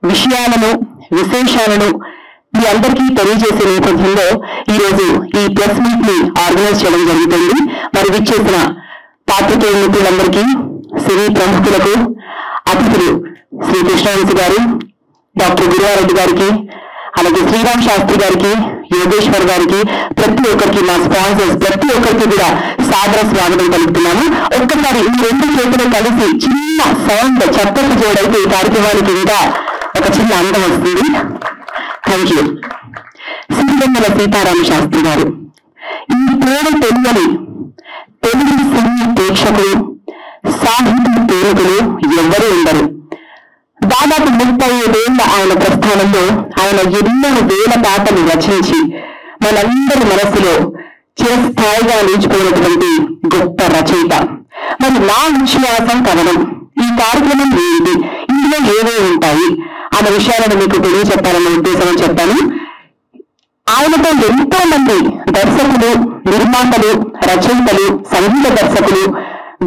విషయాలను విశేషాలను మీ అందరికీ తెలియజేసే నేపథ్యంలో ఈరోజు ఈ ప్రెస్ మీట్ ని ఆర్గనైజ్ చేయడం జరుగుతుంది. మరి విచ్చేసిన పాత్రికేయ మిత్రులందరికీ, సినీ ప్రముఖులకు, అతిథులు శ్రీ కృష్ణవంశీ గారు, డాక్టర్ గురువారెడ్డి గారికి, అలాగే శ్రీరామ్ శాస్త్రి గారికి, యోగేశ్వర్ గారికి, ప్రతి ఒక్కరికి, మా స్పాన్సర్స్ ప్రతి ఒక్కరికి కూడా సాదర స్వాగతం పలుకుతున్నాను. ఒక్కసారి ఈ రెండు చేతులు కలిసి చిన్న సౌండ్ చప్పట్లు చేయడానికి ఈ కార్యక్రమానికి ఇంకా ఒక చిన్న అందం వస్తుంది. Thank you. సిరివెన్నెల సీతారామ శాస్త్రి గారు ఈ పేరు తెలియని తెలుగు సినీ ప్రేక్షకులు, సాహితీ ప్రేమికులు ఎవ్వరూ ఉండరు. దాదాపు 35 ఏళ్ల ఆయన ప్రస్థానంలో ఆయన ఎన్నో వేల పాటలు రచించి మనందరి మనస్సులో చిరస్థాయిగా నిలిచిపోయినటువంటి గొప్ప రచయిత. మరి నా విశ్వాసం కవనం ఈ కార్యక్రమం ఏంటి, ఇందులో ఏవే ఉంటాయి అన్న విషయాలను మీకు తెలియచెప్పాలన్న ఉద్దేశం చెప్పాను. ఆయనతో ఎంతో మంది దర్శకులు, నిర్మాతలు, రచయితలు, సంగీత దర్శకులు,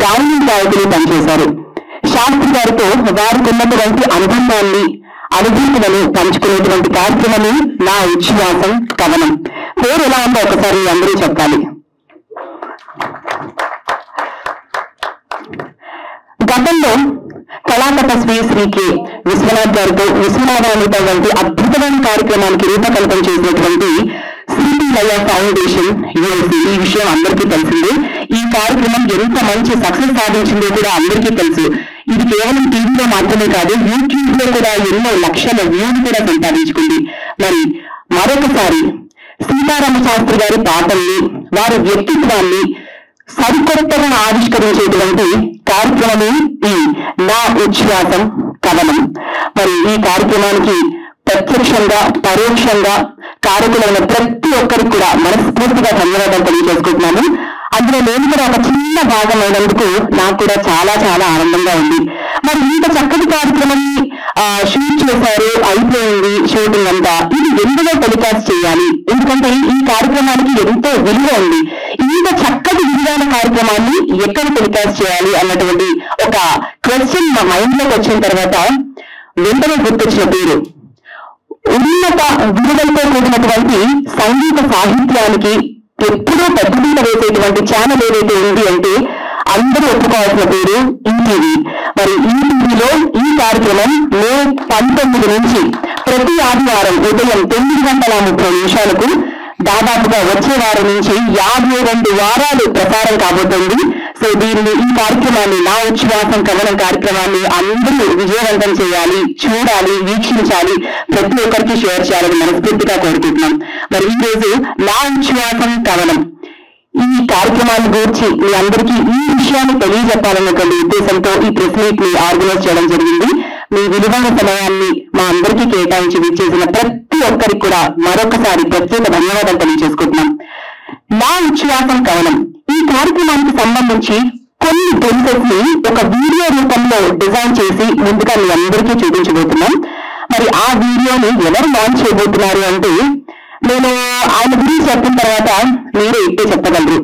గాయని గాయకులు పనిచేశారు. శాస్త్రి గారితో వారికి ఉన్నటువంటి అనుబంధాన్ని, అనుభూతులను పంచుకునేటువంటి కార్యక్రమమే నా విశ్వాసం కవనం. పేరు ఎలా ఉందో ఒకసారి అందరూ చెప్పాలి. గతంలో కళాతపస్వి శ్రీ కె విశ్వనాథ్ గారితో విశ్వనాథానితో వంటి అద్భుతమైన కార్యక్రమానికి రూపకల్పన చేసినటువంటి శ్రీలయ ఫౌండేషన్ యుఎస్సి, ఈ విషయం అందరికీ తెలిసిందే. ఈ కార్యక్రమం ఎంత మంచి సక్సెస్ సాధించిందో కూడా అందరికీ తెలుసు. ఇది కేవలం టీవీలో మాత్రమే కాదు, యూట్యూబ్ లో కూడా ఎన్నో లక్షల వ్యూలు కూడా సంపాదించుకుంది. మరి మరొకసారి సీతారామ శాస్త్రి గారి పాటల్ని, వారి వ్యక్తిత్వాన్ని సరికొత్తగా ఆవిష్కరించేటువంటి కార్యక్రమమే ఈ నా ఉచ్ఛ్వాసం కవనం. మరి ఈ కార్యక్రమానికి ప్రత్యక్షంగా పరోక్షంగా కారకులైన ప్రతి ఒక్కరికి కూడా మనస్ఫూర్తిగా ధన్యవాదాలు తెలియజేసుకుంటున్నాను. అందులో నేను కూడా ఒక చిన్న భాగం అయినందుకు నాకు కూడా చాలా చాలా ఆనందంగా ఉంది. మరి ఇంత చక్కటి కార్యక్రమాన్ని షూట్ చేశారు, అయిపోయింది షూటింగ్ అంతా. ఇది ఎందులో టెలికాస్ట్ చేయాలి, ఎందుకంటే ఈ కార్యక్రమానికి ఎంతో విలువ ఉంది. ఇంత చక్కటి విలువైన కార్యక్రమాన్ని ఎక్కడ టెలికాస్ట్ చేయాలి అన్నటువంటి ఒక క్వశ్చన్ మా మైండ్ లోకి వచ్చిన తర్వాత వెంటనే గుర్తొచ్చిన పేరు ఉన్నత విలువలతో కూడినటువంటి సంగీత సాహిత్యానికి ఎప్పుడూ పెద్దపీట వేసేటువంటి ఛానల్ ఏదైతే ఉంది అంటే అందరూ ఒప్పుకోవాల్సిన పేరు ఈటీవీ. మరి ఈటీవీలో ఈ కార్యక్రమం మే 19 నుంచి ప్రతి ఆదివారం ఉదయం 9:30 దాదాపుగా వచ్చే వారం నుంచి 52 వారాలు ప్రసారం కాబోతుంది. సో ఈ కార్యక్రమాన్ని, నా ఉచ్ఛ్వాసం కవనం కార్యక్రమాన్ని అందరూ విజయవంతం చేయాలి, చూడాలి, వీక్షించాలి, ప్రతి ఒక్కరికి షేర్ చేయాలని మనస్ఫూర్తిగా కోరుకుంటున్నాం. మరి ఈ రోజు నా ఉచ్ఛ్వాసం కవనం ఈ కార్యక్రమాన్ని గురించి మీ అందరికీ ఈ విషయాన్ని తెలియజెప్పాలన్నటువంటి ఉద్దేశంతో ఈ ప్రెస్ మీట్ ని ఆర్గనైజ్ చేయడం జరిగింది. మీ విలువైన సమయాన్ని మా అందరికీ కేటాయించి విచ్చేసిన ప్రతి ఒక్కరికి కూడా మరొకసారి ప్రత్యేక ధన్యవాదాలు తెలియజేసుకుంటున్నాం. నా ఉచ్ఛ్వాసం కవనం ఈ కార్యక్రమానికి సంబంధించి కొన్ని ప్రిన్సెస్ ని ఒక వీడియో రూపంలో డిజైన్ చేసి ముందుగా మీ అందరికీ చూపించబోతున్నాం. మరి ఆ వీడియోని ఎవరు లాంచ్ చేయబోతున్నారు అంటే నేను ఆయన గురించి చెప్పిన తర్వాత మీరే ఇట్టే చెప్పగలరు.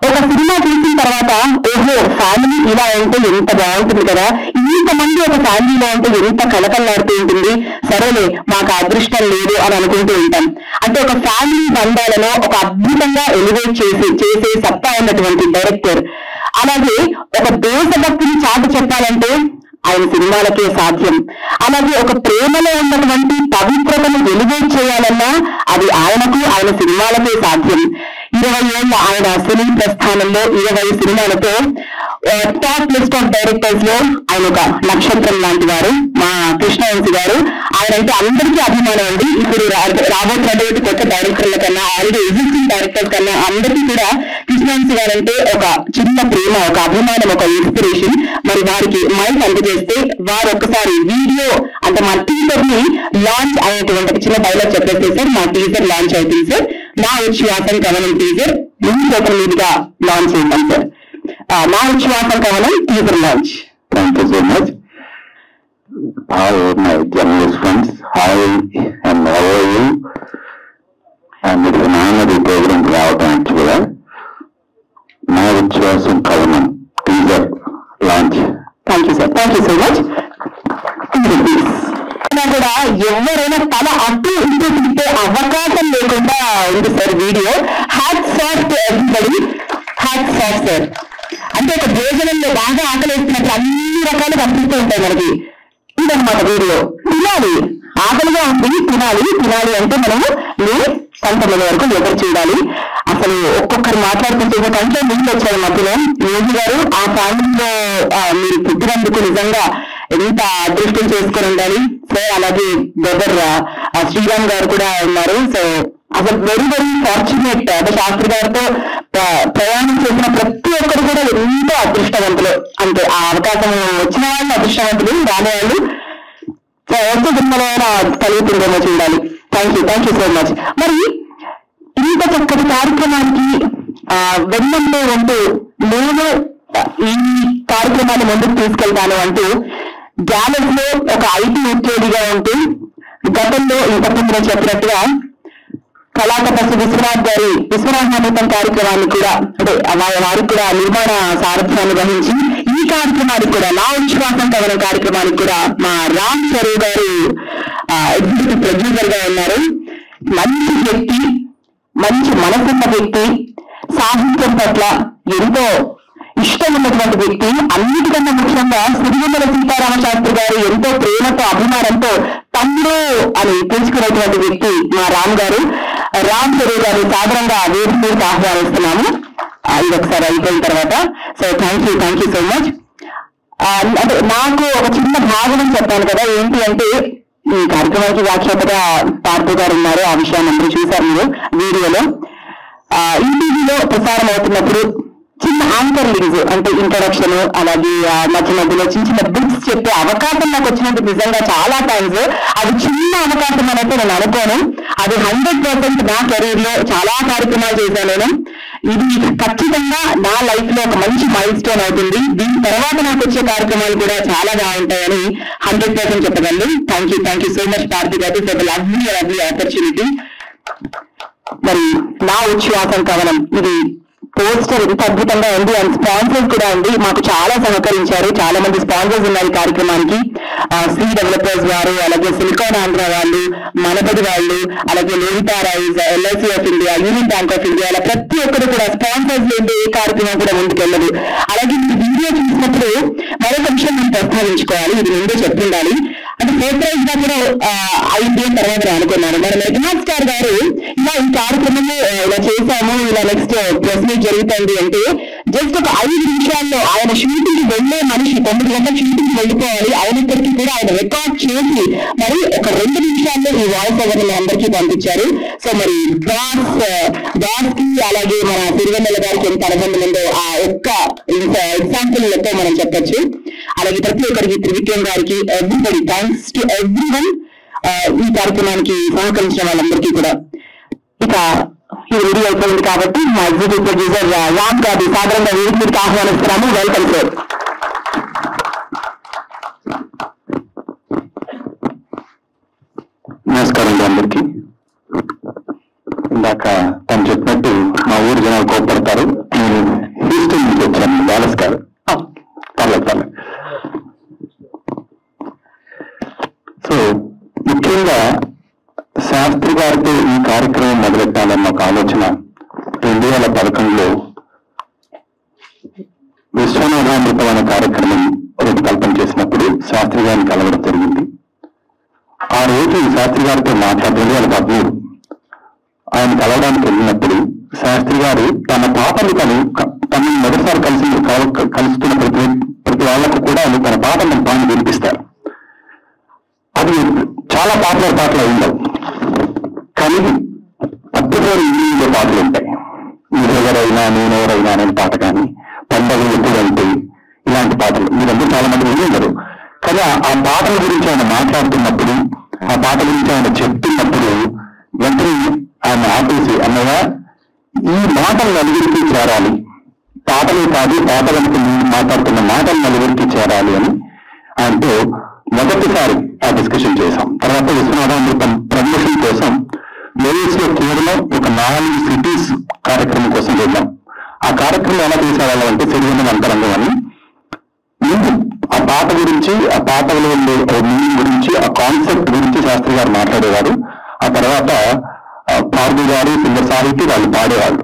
ఒక సినిమా చూసిన తర్వాత ఓహో ఫ్యామిలీ ఇలా ఉంటే ఎంత బాగుంటుంది కదా, ఇంతమంది ఒక ఫ్యామిలీలో ఉంటే ఎంత కలకలాడుతూ ఉంటుంది, సరేలే మాకు అదృష్టం లేదు అని అనుకుంటూ ఉంటాం. అంటే ఒక ఫ్యామిలీ బంధాలను ఒక అద్భుతంగా ఎలివేట్ చేసే సత్తా ఉన్నటువంటి డైరెక్టర్. అలాగే ఒక దేశభక్తిని చాటు చెప్పాలంటే ఆయన సినిమాలకే సాధ్యం. అలాగే ఒక ప్రేమలో ఉన్నటువంటి పవిత్రతను ఎలివేట్ చేయాలన్నా అది ఆయనకు, ఆయన సినిమాలకే సాధ్యం. 20 ఏళ్ల ఆయన సినీ ప్రస్థానంలో 20 సినిమాలతో టాప్ లిస్ట్ ఆఫ్ డైరెక్టర్స్ లో ఆయన ఒక నక్షత్రం లాంటి వారు మా కృష్ణవంశీ గారు. ఆయన అంటే అందరికీ అభిమానం అండి. ఇప్పుడు రాబోతున్నటువంటి కొత్త డైరెక్టర్ల కన్నా, ఆల్రెడీ ఎగ్జిస్టింగ్ డైరెక్టర్స్ కన్నా అందరికీ కూడా కృష్ణవంశీ గారు అంటే ఒక చిన్న ప్రేమ, ఒక అభిమానం, ఒక ఇన్స్పిరేషన్. మరి వారికి మైక్ అందజేస్తే వారు ఒక్కసారి వీడియో అంటే మా టీజర్ ని లాంచ్ అయ్యేటువంటి చిన్న డైలాగ్ చెప్పేస్తే సార్ మా టీజర్ లాంచ్ అవుతుంది సార్, నా ఉచ్ఛ్వాసం కవనం టీజర్ ముందు సోషల్ మీడియా లాంచ్ చేద్దాం సార్. నా ఉచ్ఛ్వాసం కవనం teaser launch. Thank you so much. Hi, my journalist friends. Hi, and how are you? And it's an honor to program రావడం actually. నా ఉచ్ఛ్వాసం కవనం teaser launch. Thank you, sir. Thank you so much. కూడా ఎవరైనా తల అటు ఇటు తిప్పే అవకాశం లేకుండా ఉంది sir video. Hats off to everybody, hats off sir. అంటే ఒక భోజనంలో బాగా ఆకలిస్తున్నప్పుడు అన్ని రకాలు కనిపిస్తూ ఉంటాయి మనకి. ఇదన్నమాట వీడియో. తినాలి, ఆకలిగా ఉంది, తినాలి. తినాలి అంటే మనము కంటల వరకు ఎదురు చూడాలి. అసలు ఒక్కొక్కరు మాట్లాడుతుంటే కంటే నీళ్ళు వచ్చాయి మధ్యలో. యోగి గారు ఆ ఫ్యామిలీలో మీరు పుట్టినందుకు నిజంగా ఎంత అదృష్టం చేసుకొని ఉండాలి సార్. అలాగే బ్రదర్ శ్రీరామ్ గారు కూడా ఉన్నారు. సో అసలు వెరీ వెరీ ఫార్చునేట్. అంటే శాస్త్రి గారితో ప్రయాణం చేసిన ప్రతి ఒక్కరు కూడా ఎంతో అదృష్టవంతులు. అంటే ఆ అవకాశం వచ్చిన వాళ్ళు అదృష్టవంతులు, రాని వాళ్ళు వచ్చే జన్మలో కలుగుతుందేమో చూడాలి. Thank you so much. మరి ఇంత చక్కటి కార్యక్రమానికి వెన్నంలో ఉంటూ నేను ఈ కార్యక్రమాన్ని ముందుకు తీసుకెళ్తాను అంటూ గ్యాలెస్ లో ఒక ఐటీ ఉద్యోగిగా ఉంటూ గతంలో ఇంతకుముందు చెప్పినట్టుగా కళాతపస్సు విశ్వనాథ్ గారి విశ్వనాథామృతం కార్యక్రమాన్ని కూడా అంటే వారికి కూడా నిర్మాణ సారథ్యాన్ని వహించి ఈ కార్యక్రమానికి కూడా నా విశ్వాసం కవనం కార్యక్రమానికి కూడా మా రామ్ స్వరూప్ గారు ఎగ్జిక్యూటివ్ ప్రొడ్యూసర్ గా ఉన్నారు. మంచి వ్యక్తి, మంచి మనసున్న వ్యక్తి, సాహిత్యం పట్ల ఎంతో ఇష్టం ఉన్నటువంటి వ్యక్తి. అన్నిటికన్నా ముఖ్యంగా సిరివెన్నెల సీతారామ శాస్త్రి గారు ఎంతో ప్రేమతో అభిమానంతో తమ్ముడు అని పిలుచుకునేటువంటి వ్యక్తి మా రామ్ గారు. రామ్ స్వరూప్ గారు సాధారణంగా వేదిక మీదకి ఆహ్వానిస్తున్నాము. ఇది ఒకసారి అయిపోయిన తర్వాత. So thank you so much. అంటే నాకు ఒక చిన్న భాగం చెప్పాను కదా, ఏంటి అంటే ఈ కార్యక్రమానికి వ్యాఖ్యాతగా పార్థు గారు ఉన్నారు. ఆ విషయాన్ని అందరూ చూశారు మీరు వీడియోలో. ఈటీవీలో ప్రసారం అవుతున్నప్పుడు చిన్న యాంకర్ లింగ్స్ అంటే ఇంట్రొడక్షన్, అలాగే మధ్య మధ్యలో చిన్న బిట్స్ చెప్పే అవకాశం నాకు వచ్చినందుకు నిజంగా చాలా థ్యాంక్స్. అది చిన్న అవకాశం అనేది నేను అనుకోను. అది 100% నా కెరీర్ లో చాలా కార్యక్రమాలు చేశాను నేను. ఇది ఖచ్చితంగా నా లైఫ్ లో ఒక మంచి మైల్ స్టోన్ అవుతుంది. దీని తర్వాత నాకు వచ్చే కార్యక్రమాలు కూడా చాలా బాగుంటాయని 100% చెప్పగలను. Thank you so much Partha గారు ఫర్ ద లవ్లీ ఆపర్చునిటీ. మరి నా ఉచ్ఛ్వాసం కవనం ఇది పోస్టర్ ఎంత అద్భుతంగా ఉంది. అండ్ స్పాన్సర్స్ కూడా ఉంది, మాకు చాలా సహకరించారు. చాలా మంది స్పాన్సర్స్ ఉన్నారు ఈ కార్యక్రమానికి. శ్రీ డెవలపర్స్ వారు, అలాగే సిలికాన్ ఆంధ్ర వాళ్ళు, మనబడి వాళ్ళు, అలాగే Lohitha rice, LIC of India, union bank of India, అలా ప్రతి ఒక్కరు కూడా స్పాన్సర్స్ లేని ఏ కార్యక్రమం కూడా ముందుకెళ్ళదు. అలాగే మీరు వీడియో చూసినప్పుడు మరొక విషయం నేను ప్రస్తావించుకోవాలి, ఇది ముందే చెప్తుండాలి. అంటే సర్ప్రైజ్ గా కూడా అయింది అని తర్వాత నేను అనుకున్నాను. మన మెగాస్టార్ గారు ఇలా ఈ కార్యక్రమము ఇలా చేశాము, ఇలా నెక్స్ట్ ప్రెస్ మీట్ జరుగుతుంది అంటే జస్ట్ ఒక 5 నిమిషాల్లో ఆయన షూటింగ్ కి వెళ్లే మనిషి 9 గంటల షూటింగ్ కి వెళ్ళిపోవాలి. అయినప్పటికీ కూడా ఆయన రికార్డ్ చేసి మరి ఒక 2 నిమిషాల్లో ఈ వాయిస్ ఓవర్ ని అందరికీ పంపించారు. సో మరి దాస్ కి అలాగే మన సిరివెన్నెల గారికి ఎంత అనుబంధం ఉందో ఆ ఒక్క ఎగ్జాంపుల్ లెక్క మనం చెప్పొచ్చు. అలాగే ప్రతి ఒక్కరికి త్రివిక్రమ్ గారికి ఎవ్రీబడి థ్యాంక్స్ టు ఎవ్రీవన్ ఈ కార్యక్రమానికి సహకరించిన వాళ్ళందరికీ కూడా. ఇక ఈ వీడియో అయిపోయింది కాబట్టి మా ఎగ్జిక్యూటివ్ ప్రొడ్యూసర్ రామ్ గారి సాధారణంగా వేదిక మీదకి ఆహ్వానిస్తున్నాము. Welcome sir. నమస్కారం అందరికీ. ఇందాక తను చెప్పినట్టు మా ఊరు జనాలు కోపడతారు. నేను హ్యూస్టన్ నుంచి వచ్చాను, డాలస్ కాదు. పర్లేదు. సో ముఖ్యంగా శాస్త్రి గారితో ఈ కార్యక్రమం మొదలెట్టాలన్న ఒక ఆలోచన 2011లో విశ్వనాథామృతం అనే కార్యక్రమం రూపకల్పన చేసినప్పుడు శాస్త్రి గారిని కలవడం జరిగింది. ఆ రోజు శాస్త్రి గారితో మాట్లాడలేదు వాళ్ళ పద్మూడు. ఆయన కలవడానికి వెళ్ళినప్పుడు శాస్త్రి గారు తన పాపను తను మొదటిసారి కలుస్తున్న ప్రతి వాళ్ళకు కూడా తన పాపను తాను వినిపిస్తారు. అది చాలా పాపులర్ పాటలు ఉండవు, కానీ అద్భుతమైన ఇంగ్లీష్లో పాటలు ఉంటాయి. మీరెవరైనా నేనెవరైనా అనే పాట కానీ, పండుగలు ఎప్పుడంటే ఇలాంటి పాటలు మీరందరూ చాలా మంది విని ఉండరు. కానీ ఆ పాటల గురించి ఆయన మాట్లాడుతున్నప్పుడు, ఆ పాట గురించి ఆయన చెప్తున్నప్పుడు వెంటనే ఆయన ఆపేసి, అన్నయ్య ఈ మాటలు నలుగురికి చేరాలి, పాటలే కాదు పాటలకు మాట్లాడుతున్న మాటలు నలుగురికి చేరాలి అని ఆయనతో మొదటిసారి ఆ డిస్కషన్ చేశాం. తర్వాత విశ్వనాథామృతం ప్రమోషన్ కోసం లేడీస్ లో కేవలం ఒక 4 సిటీస్ కార్యక్రమం కోసం వెళ్ళాం. ఆ కార్యక్రమం ఎలా చేసేవాళ్ళం అంటే సిరివెన్నెల అంతరంగం అని ముందు ఆ పాట గురించి, ఆ పాటలో ఉండే మీనింగ్ గురించి, ఆ కాన్సెప్ట్ గురించి శాస్త్రి గారు మాట్లాడేవారు. ఆ తర్వాత పార్దు గారు, పిల్ల సాహితీ వాళ్ళు పాడేవాళ్ళు.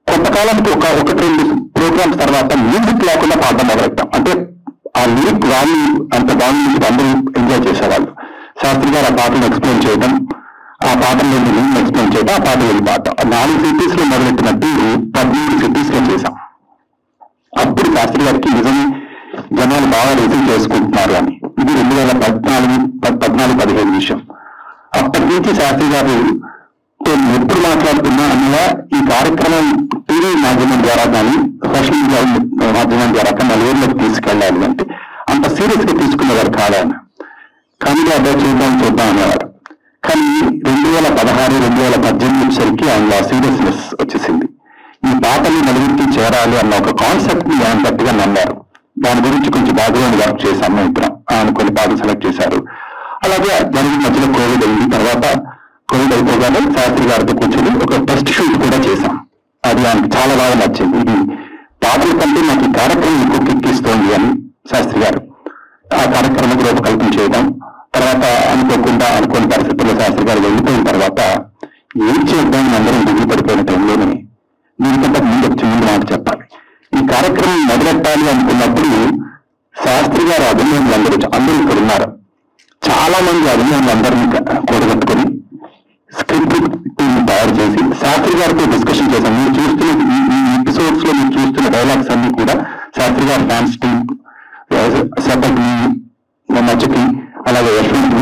కొంతకాలానికి ఒకటి రెండు ప్రోగ్రామ్స్ తర్వాత మ్యూజిక్ లేకుండా పాడడం మొదలెట్టాం. అంటే ఆ లిరిక్ వాల్యూ అంత బాగుంది, అందరూ ఎంజాయ్ చేసేవాళ్ళు. శాస్త్రి గారు ఆ పాటను ఎక్స్ప్లెయిన్ చేయడం, ఆ పాటలో లిరిక్ ఎక్స్ప్లెయిన్ చేయడం, ఆ పాట వెళ్ళి పాట 4 cities లో మొదలెట్టినట్టు 13 cities లో చేశాం. అప్పుడు శాస్త్రి గారికి నిజమే జనాలు బాగా రిసీవ్ చేసుకుంటున్నారు అని. ఇది 2014-15 విషయం. అప్పటి నుంచి శాస్త్రి గారు ఎప్పుడు మాట్లాడుతున్నా అన్న ఈ కార్యక్రమం టీవీ మాధ్యమం ద్వారా కానీ, సోషల్ మీడియా మాధ్యమం ద్వారా కానీ నలుగురిలోకి తీసుకెళ్ళాలి అంటే అంత సీరియస్ గా తీసుకునేవారు కాదని. కానీ అదే చూద్దాం అనేవారు. కానీ 2016-2018 వచ్చేసరికి ఆయన సీరియస్నెస్ వచ్చేసింది. ఈ పాటలు నలుగురికి చేరాలి అన్న ఒక కాన్సెప్ట్ ని ఆయన గట్టిగా నమ్మారు. దాని గురించి కొంచెం బ్యాక్గ్రౌండ్ వర్క్ చేశాం మేము ఇద్దరం. ఆయన కొన్ని పాటలు సెలెక్ట్ చేశారు. అలాగే జరిగిన మధ్యలో కోవిడ్ అయింది. తర్వాత కోవిడ్ అయిపోగానే శాస్త్రి గారితో కూర్చొని ఒక టెస్ట్ షూట్ కూడా చేశాం. అది ఆయనకి చాలా బాగా నచ్చింది. ఇది పాటల కంటే నాకు ఈ కార్యక్రమం ఎక్కువ కిక్కిస్తోంది అని శాస్త్రి గారు ఆ కార్యక్రమం రూపకల్పన చేయడం. తర్వాత అనుకోని పరిస్థితుల్లో శాస్త్రి గారు వెళ్ళిపోయిన తర్వాత ఏం చేద్దాం అందరం దిగులు పడిపోయిన టైంలోనే దీనికంటే ముందు మాట చెప్పాలి. ఈ కార్యక్రమం మొదలెట్టాలి అనుకున్నప్పుడు శాస్త్రి గారు అభిమానులు అందరూ ఇక్కడ ఉన్నారు. చాలా మంది అభిమానులు అందరినీ కూడగట్టుకుని స్క్రిప్ట్ తయారు చేసి శాస్త్రి గారితో డిస్కషన్ చేశాం. మీరు చూస్తున్న ఈ ఎపిసోడ్స్ లో మీరు చూస్తున్న డైలాగ్స్ అన్ని కూడా శాస్త్రి గారి ఫ్యాన్స్ టీమ్, శతకి, మచ్చకి, అలాగే యశ్వంత్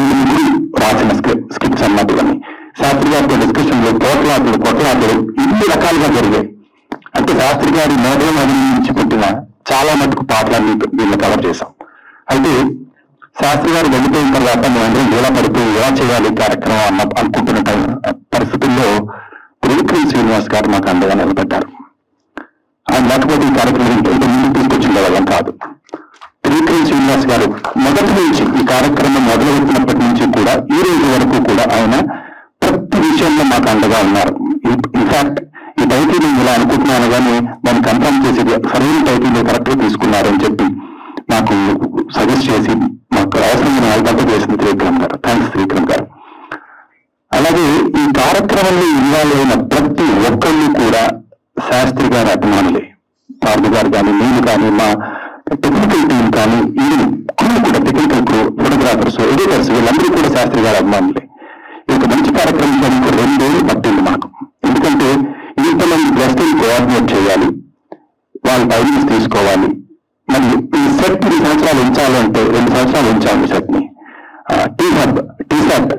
రాసిన స్క్రిప్ట్స్ అన్నమాట. ఇవన్నీ శాస్త్రి గారితో డిస్కషన్ లో కొట్లాటలు ఇన్ని రకాలుగా జరిగాయి. అంటే శాస్త్రి గారి మోడల్ నుంచి పుట్టిన చాలా మటుకు పాటలన్నీ వీళ్ళు కవర్ చేశాం. అయితే శాస్త్రి గారు వెళ్ళిపోయిన తర్వాత మేమందరం ఎలా పడిపోయి ఎలా చేయాలి కార్యక్రమం అనుకుంటున్న పరిస్థితుల్లో త్రివిక్రమ్ శ్రీనివాస్ గారు మాకు అండగా నిలబడ్డారు. ఆయన లేకపోతే ఈ కార్యక్రమం ఇంత ముందుకు తీసుకొచ్చిండే వాళ్ళం కాదు. త్రివిక్రమ్ శ్రీనివాస్ గారు మొదటి నుంచి ఈ కార్యక్రమం మొదలుపెట్టినప్పటి నుంచి కూడా ఈ రోజు వరకు కూడా ఆయన ప్రతి విషయంలో మాకు అండగా ఉన్నారు. ఇన్ఫాక్ట్ ఈ టైటిల్ నేను ఇలా అనుకుంటున్నాను కానీ దాన్ని కన్ఫర్మ్ చేసేది సరైన టైటిల్ కరెక్ట్ గా తీసుకున్నారని చెప్పి నాకు సజెస్ట్ చేసి మాకు అవసరమైన వాళ్ళంతా చేసింది త్రివిక్రమ్ గారు. థ్యాంక్స్ త్రివిక్రమ్ గారు. అలాగే ఈ కార్యక్రమంలో ఇన్వాల్వ్ అయిన ప్రతి ఒక్కళ్ళు కూడా శాస్త్రి గారి అభిమానులే. పార్దు గారు కానీ, నేను కానీ, మా టెక్నికల్ టీం కానీ, ఈ క్రూ కూడా, టెక్నికల్ క్రూ, ఫోటోగ్రాఫర్స్, ఎడిటర్స్, వీళ్ళందరూ కూడా శాస్త్రి గారి అభిమానులే. ఈ ఒక మంచి కార్యక్రమం చేయడానికి 2 ఏళ్ళు పట్టింది మాకు. ఎందుకంటే ఇంతమంది గెస్టులు కోఆర్డినేట్ చేయాలి, వాళ్ళ టైమింగ్స్ తీసుకోవాలి. మరి ఈ సెట్ 2 సంవత్సరాలు ఉంచాలంటే 2 సంవత్సరాలు ఉంచాలి సెట్ ని. టీసాట్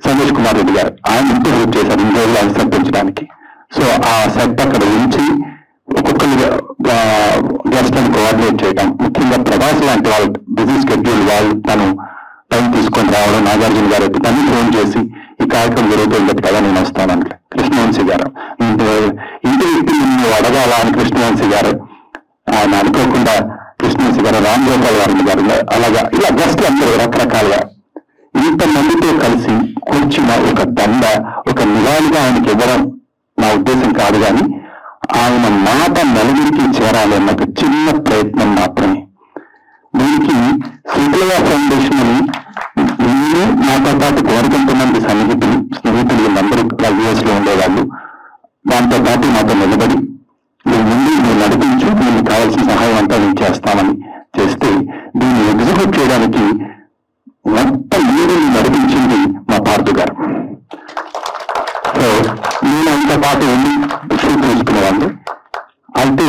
సంతోష్ కుమార్ రెడ్డి గారు ఆయన ఇంటర్వ్యూ చేశారు 2 రోజులు ఆయన సెట్ ఉంచడానికి. సో ఆ సెట్ అక్కడ ఉంచి ఒక్కొక్కరు గెస్ట్లను కోఆర్డినేట్ చేయడం, ముఖ్యంగా ప్రభాస్ లాంటి వాళ్ళ బిజీ షెడ్యూల్ వాళ్ళు తను టైం తీసుకొని రావడం, నాగార్జున గారు తను ఫోన్ చేసి ఈ కార్యక్రమం జరుగుతుంది కదా నేను వస్తానని కృష్ణవంశీ గారు ఇంటి అడగాల అని కృష్ణవంశీ గారు ఆయన అనుకోకుండా కృష్ణవంశీ గారు, రామ్ గోపాల్ వర్మ గారు, అలాగా ఇలా గెస్ట్లు అందరూ రకరకాలుగా ఇంతమందితో కలిసి కూర్చున్న ఒక దండ, ఒక నివాళిగా ఆయనకి ఇవ్వడం నా ఉద్దేశం కాదు. కానీ ఆయన మాట నలుగురికి చేరాలి అన్న ఒక చిన్న ప్రయత్నం మాత్రమే. దీనికి శ్రీకళ ఫౌండేషన్ అని నేను నాతో పాటు కోరుకుంటున్నది స్నేహితులు వీళ్ళందరూ యుఎస్ లో ఉండేవాళ్ళు. దాంతో పాటు మాతో నిలబడి నువ్వు నడిపించు, నేను కావాల్సిన సహాయం అంతా నేను చేస్తామని చేస్తే దీన్ని ఎగ్జిక్యూట్ చేయడానికి మొత్తం మీరు నడిపించింది మా పార్దు గారు. సో నేను ఆయనతో పాటు వెళ్ళి షూట్ తీసుకునేవాళ్ళు. అయితే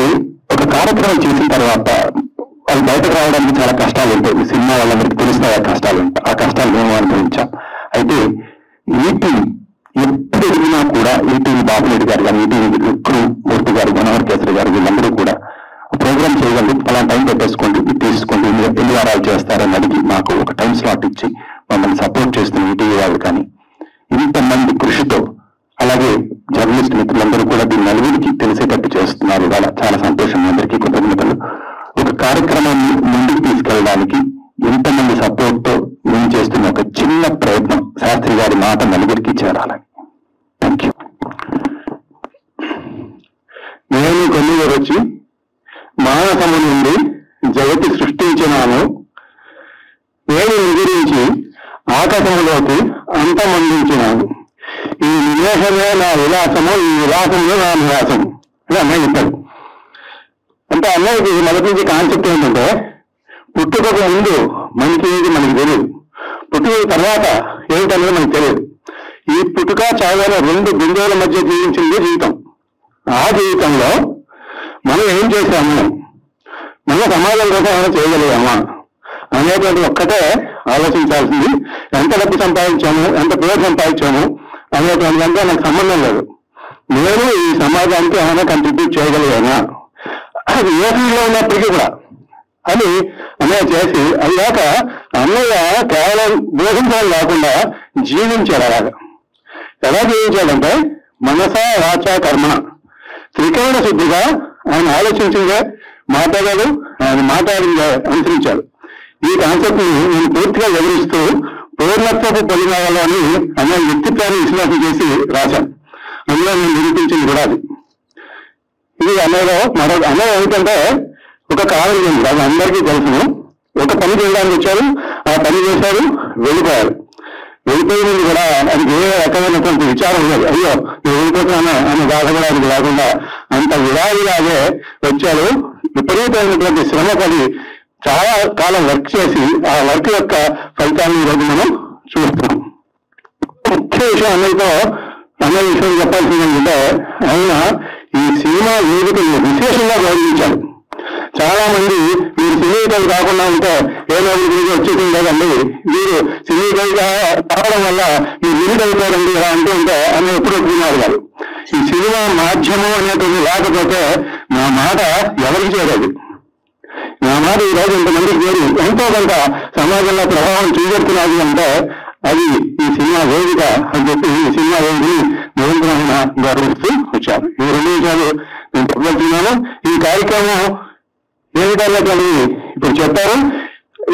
ఒక కార్యక్రమం చేసిన తర్వాత అది బయటకు రావడానికి చాలా కష్టాలు ఉంటాయి. సినిమా వాళ్ళందరికీ తెలుస్తాయి ఆ కష్టాలు ఉంటాయి. ఆ కష్టాలు మేము అనుభవించాం. అయితే ఈటీవీ ఎప్పుడు వెళ్ళినా కూడా ఈటీవీ బాబురెడ్డి గారు కానీ, ఈటీవీ క్రూ మూర్తి గారు, మనోహర్ కేసరి గారు వీళ్ళందరూ కూడా ప్రోగ్రామ్ చేయగలరు, అలా టైం పెట్టేసుకోండి, తీసుకోండి, ఎన్ని వారాలు చేస్తారని అడిగి మాకు ఒక టైం స్లాట్ ఇచ్చి మమ్మల్ని సపోర్ట్ చేస్తున్న ఈటీవీ వాళ్ళు కానీ ఇంతమంది కృషితో, అలాగే జర్నలిస్ట్ మిత్రులందరూ కూడా దీన్ని నలుగురికి తెలిసేటట్టు చేస్తున్నారు. ఇవాళ చాలా సంతోషం. అందరికీ కృతజ్ఞతలు. ఒక కార్యక్రమాన్ని ముందుకు తీసుకెళ్ళడానికి ఎంతమంది సపోర్ట్ తో మేము చేస్తున్న ఒక చిన్న ప్రయత్నం శాస్త్రి గారి మాట నలుగురికి చేరాలని. Thank you. నేను కొన్నిగా వచ్చి మానసము నుండి జగతి సృష్టించినాను, అంతఃకథంలోకి అంతమందించినాను. ఈ నివేశమే నా విలాసము, ఈ విలాసమే నా నివాసం అని అన్నయ్య చెప్పాడు. అంటే అన్నయ్యకి మొదటి నుంచి కాన్సెప్ట్ ఏంటంటే పుట్టుకకు ముందు మనకి ఏది మనకి తెలియదు, పుట్టుక తర్వాత ఏమిటనేది మనకు తెలియదు. ఈ పుట్టుక చావైన 2 బిందువుల మధ్య జీవించింది జీవితం. ఆ జీవితంలో మనం ఏం చేశాము, మన సమాజం కోసం ఏమైనా చేయగలిగామా అనేటువంటి ఒక్కటే ఆలోచించాల్సింది. ఎంత డబ్బు సంపాదించాము, ఎంత పేరు సంపాదించాము అనేటువంటి అంటే నాకు సంబంధం లేదు. నేను ఈ సమాజానికి ఏమైనా కంట్రిబ్యూట్ చేయగలిగానా, అది ఏ ఫీల్డ్లో ఉన్నప్పటికీ కూడా అని అన్నయ్య చేసి అయ్యాక అన్నయ్య కేవలం బోధించడం కాకుండా జీవించాడు. అలాగా ఎలా జీవించాడంటే మనస వాచ కర్మ త్రికరణ శుద్ధిగా ఆయన ఆలోచించిందే మాట్లాడాడు, ఆయన మాట్లాడిందే అనుసరించాడు. ఈ కాన్సెప్ట్ ని నేను పూర్తిగా వివరిస్తూ పూర్ణత్వపు పొలిమాలలో అని అన్నయ్య వ్యక్తిత్వాన్ని విశ్లేషణ చేసి రాశాను. అందులో నేను నిరూపించింది కూడా అది. ఇది అన్నయ్యలో మరొక అన్నయ్య ఏంటంటే ఒక కాలం ఉంది, అది అందరికీ తెలుసును. ఒక పని చేయడానికి వచ్చారు, ఆ పని చేశారు, వెళ్ళిపోయారు. వెళ్ళిపోయినది కూడా అది ఏ రకమైనటువంటి విచారం లేదు. అయ్యో నేను వెళ్ళిపోతున్నాను అని బాధపడడానికి లేకుండా అంత విడాదిలాగే వచ్చారు. విపరీతమైనటువంటి శ్రమ పడి చాలా కాలం వర్క్ చేసి ఆ వర్క్ యొక్క ఫలితాన్ని ఈరోజు మనం చూస్తున్నాం. ముఖ్య విషయం అన్నయ్య విషయం చెప్పాల్సింది ఏంటంటే ఆయన ఈ సినిమా వేదికను విశేషంగా గౌరవించారు. చాలా మంది మీరు సినీకలు కాకుండా ఉంటే ఏ రోజు గురించి వచ్చేసింది లేదండి, మీరు సినీకలుగా కావడం వల్ల మీరు వినికైపోరండి ఇలా అంటూ ఉంటే అని ఎప్పుడు ఒప్పుకున్నారు గారు. ఈ సినిమా మాధ్యమం అనేటువంటి లేకపోతే నా మాట ఎవరికి చేరేది. నా మాట ఈ రోజు ఇంతమందికి చేరి ఎంతో కొంత సమాజంలో ప్రభావం చూపెడుతున్నది అంటే అది ఈ సినిమా వేదిక అని చెప్పి ఈ సినిమా వేదికని నిరంతరంగా గౌరవిస్తూ వచ్చారు. ఈ 2 విషయాలు నేను చెప్పబోతున్నాను. ఈ కార్యక్రమం ఏమిటన్నటువంటి ఇప్పుడు చెప్పారు.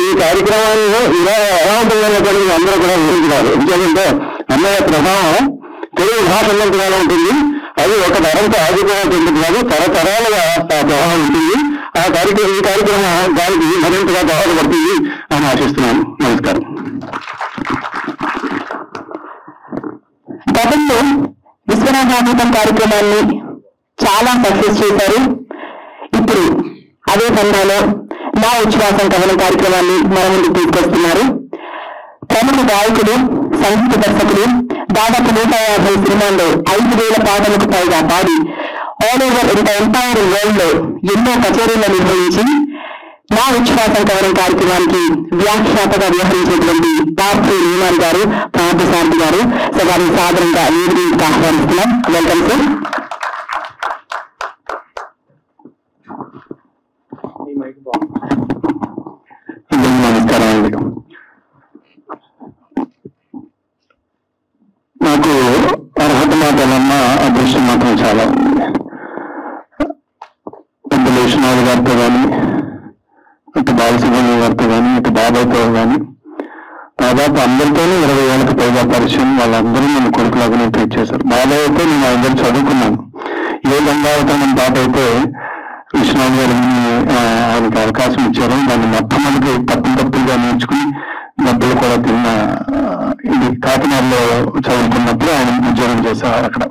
ఈ కార్యక్రమాన్ని ఇలా ఎలా ఉంటుందన్నటువంటి అందరూ కూడా ఊహించారు. ఎందుకంటే అన్నయ్య ప్రభావం తెలుగు భాష ఉన్నంతగా ఉంటుంది. అది ఒక తరంతో ఆగిపోవాల్సింది కాదు, తరతరాలుగా ఆ ప్రభావం ఉంటుంది. ఈ కార్యక్రమం దానికి మరింతగా దోహదపడుతుంది అని ఆశిస్తున్నాను. నమస్కారం. గతంలో విశ్వనాథామృతం కార్యక్రమాన్ని చాలా సక్సెస్ చేశారు. ఇప్పుడు అదే సందర్భంలో నా ఉచ్ఛ్వాసం కథనం కార్యక్రమాన్ని మన ముందుకు తీసుకొస్తున్నారు. ప్రముఖ గాయకుడు, సంగీత దర్శకుడు, దాదాపు 150 సినిమాల్లో 5,000 పాటలకు పైగా పాడి ఆల్ ఓవర్ ఎంటైర్ వరల్డ్ లో ఎన్నో కచేరీలు నిర్వహించి నా ఉచ్ఛ్వాసం కథనం కార్యక్రమానికి వ్యాఖ్యాతగా వ్యవహరించేటువంటి పార్టీ నీమాన్ గారు, పార్థసారథి గారు వారిని సాధారణంగా వేదికకు ఆహ్వానిస్తున్నాం. Welcome sir. నమస్కారం అండి. నాకు అర్హత మాటలన్నా అదృష్టం మాత్రం చాలా ఉంది. పెద్దలు విశ్వనాథ్ గారితో కానీ, ఇటు బాలసుబ్రహ్మణ్యం గారితో కానీ, ఇటు బాబాయ్తో కానీ దాదాపు అందరితోనే 20 ఏళ్ళకి పైగా పరిచయం. వాళ్ళందరూ నన్ను కొడుకులాగానే ట్రీట్ చేశారు. బాబాయ్ అయితే నేను అందరూ చదువుకున్నాను. ఏ గంగావతనం పాట అయితే విశ్వనాథ్ గారు ఆయనకి అవకాశం ఇచ్చారు. దాన్ని మొట్టమొదటి తప్పులుగా నేర్చుకుని డబ్బులు కూడా తిన్న ఇది కాకినాడలో చదువుకున్నప్పుడు ఆయన ఉద్యోగం చేశారు అక్కడ.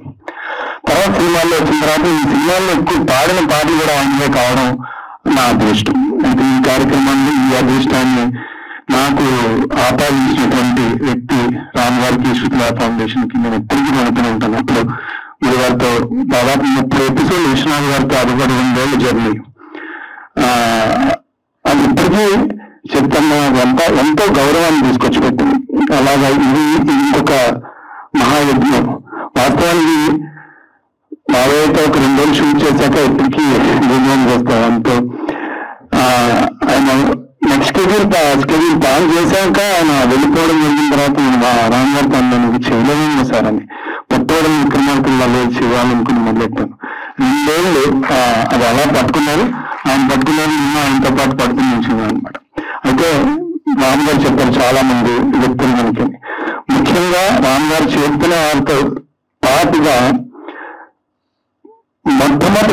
తర్వాత సినిమాల్లో వచ్చిన తర్వాత ఈ సినిమాల్లో ఎక్కువ పాడిన పాటలు కూడా ఆయనవే కావడం నా అదృష్టం. అయితే ఈ కార్యక్రమాన్ని, ఈ అదృష్టాన్ని నాకు ఆపాదించినటువంటి వ్యక్తి రామ్ గారికి, శృతిలా ఫౌండేషన్ కి నేను ఎప్పటికీ నడుతూనే ఉంటాను. అప్పుడు మీరు వారితో దాదాపు 30 ఎపిసోడ్లు విశ్వనాథ్ గారితో అది కూడా 2 ఏళ్ళ జర్నీ. అది ఇప్పటికీ చెప్తున్నా ఎంతో గౌరవాన్ని తీసుకొచ్చి పెట్టింది. అలాగా ఇది ఇంకొక మహాయజ్ఞం. వాస్తవానికి బాబాయ్తో ఒక 2 రోజులు షూట్ చేశాక ఇప్పటికీ నిర్ణయం చేస్తారు. అంతో ఆయన నెక్స్ట్ స్కెడ్యూల్ ప్లాన్ చేశాక ఆయన వెళ్ళిపోవడం జరిగిన తర్వాత రామ్ గారితో అన్నాను చేయలేము సార్ అని. మొత్తం విక్రమార్కుల్లో చేయాలనుకుని మొదలెట్టాను. 2 ఏళ్ళు అది అలా పట్టుకున్నారు. ఆయన పట్టుకున్నారు, ఆయనతో పాటు పడుకుని ఉంచున్నాను అనమాట. అయితే రామ్ గారు చెప్పారు చాలా మంది వ్యక్తులు మనకి, ముఖ్యంగా రామ్ గారు చెప్పిన వారితో పాటుగా మొట్టమొదటి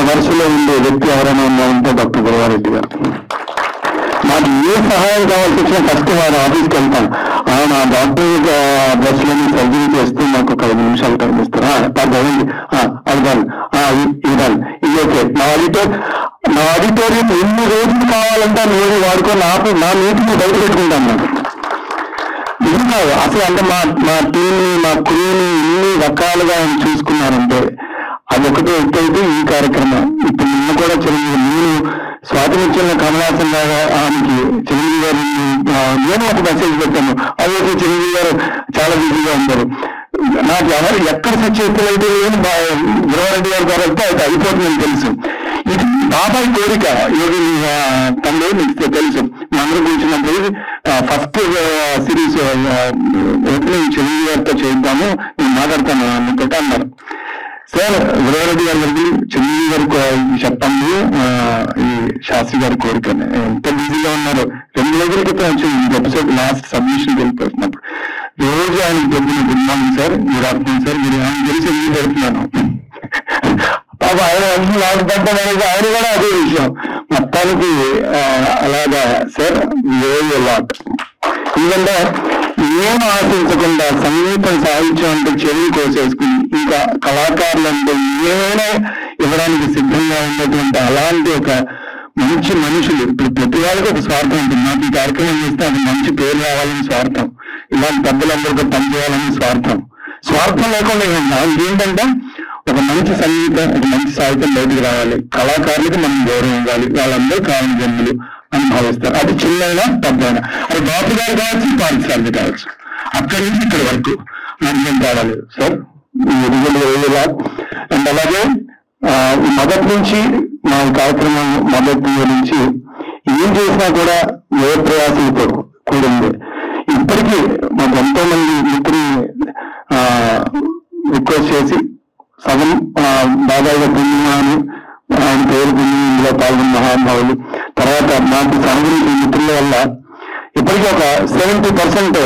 వరుసలో ఉండే వ్యక్తి ఎవరైనా ఉన్నారంటే డాక్టర్ గురవారెడ్డి గారు. నాకు ఏ సహాయం కావాల్సి వచ్చినా ఫస్ట్ వారి ఆఫీస్కి వెళ్తాను. నా డాక్టర్ డ్రెస్ లోని సర్జరీ చేస్తూ మాకు ఒక 5 నిమిషాలు టైం ఇస్తారా? అదండి, ఇదాన్ని ఇది ఓకే. నా ఆడిటోరియం ఎన్ని రోజులు కావాలంటే నేను వాడుకో, నా మీటింగ్ బయట పెట్టుకుంటాను. నాకు ఇది కాదు అసలు. అంటే మా టీంని, మా క్రూని ఎన్ని రకాలుగా ఆయన చూసుకున్నారంటే అదొకటి ఎత్తైతే ఈ కార్యక్రమం. ఇప్పుడు నిన్న కూడా చిరంజీవి, నేను స్వాతంత్ర్యంలో కమలాసన్ గారు ఆమెకి చిరంజీవి గారు నేను ఒక మెసేజ్ పెట్టాను. అదే చిరంజీవి గారు చాలా బిజీగా ఉన్నారు. నాకు ఎవరు ఎక్కడ సచ్చేస్తులు అయితే లేని గురవారెడ్డి గారి ద్వారా అయితే అది అయిపోతుందని తెలుసు. ఇది బాబాయ్ కోరిక. ఏది తనలో మీకు తెలుసు, అందరూ కూర్చున్నప్పుడు ఫస్ట్ సిరీస్ చిరంజీవి గారితో చేద్దాము, నేను మాట్లాడతాను అన్నట్టు అన్నారు. సార్ గురవారెడ్డి గారి దగ్గర చిరంజీవి గారికి చెప్పండి ఈ శాస్త్రి గారి కోరిక. ఎంత బిజీగా ఉన్నారు. 2 రోజుల క్రితం వచ్చింది ఎపిసోడ్ లాస్ట్ సబ్మిషన్ వెళ్ళిపోతున్నప్పుడు రోజు ఆయనకి చెప్పిన good morning sir, good afternoon sir, మీరు ఆయన తెలిసి ఎందుకు పెడుతున్నాను. పాప ఆయన నాకు పెట్టడానికి ఆయన కూడా అదే విషయం. మొత్తానికి అలాగా సార్ వెరీ లాట్. ఎందుకంటే ఏం ఆశించకుండా సంగీతం సాహిత్యం అంటే చెరువు కోసేసుకుని ఇంకా కళాకారులు అంటే ఏమైనా ఇవ్వడానికి సిద్ధంగా ఉన్నటువంటి అలాంటి ఒక మంచి మనుషులు. ఇప్పుడు ప్రతి వాళ్ళకి ఒక స్వార్థం ఉంటుంది. నాకు ఈ కార్యక్రమం చేస్తే అది మంచి పేరు రావాలని స్వార్థం, ఇలాంటి పెద్దలందరికీ పనిచేయాలని స్వార్థం. స్వార్థం లేకుండా ఏంటంటే ఒక మంచి సంగీతం, ఒక మంచి సాహిత్యం బయటకు రావాలి, కళాకారులకు మనం గౌరవం ఇవ్వాలి, వాళ్ళందరూ కారణ జన్ములు అని భావిస్తారు. అది చిన్నైనా పెద్దైనా, అది బాబు గారు కావచ్చు, పాఠశాలది కావచ్చు, అక్కడి నుంచి ఇక్కడి వరకు నాకు కావాలి సార్. అండ్ అలాగే మొదటి నుంచి మా కార్యక్రమం మొదటి నుంచి ఏం చేసినా కూడా ఏ ప్రయాసంతో కూడింది. ఇప్పటికీ మాకు ఎంతో మంది మిత్రుల్ని రిక్వెస్ట్ చేసి సగం బాబాయిగా పుణ్యమాని ఆయన పేరు పుణ్యం ఇందులో పాల్గొన్న మహానుభావులు, తర్వాత నాకు సహకరించిన మిత్రుల వల్ల ఇప్పటికీ ఒక 70%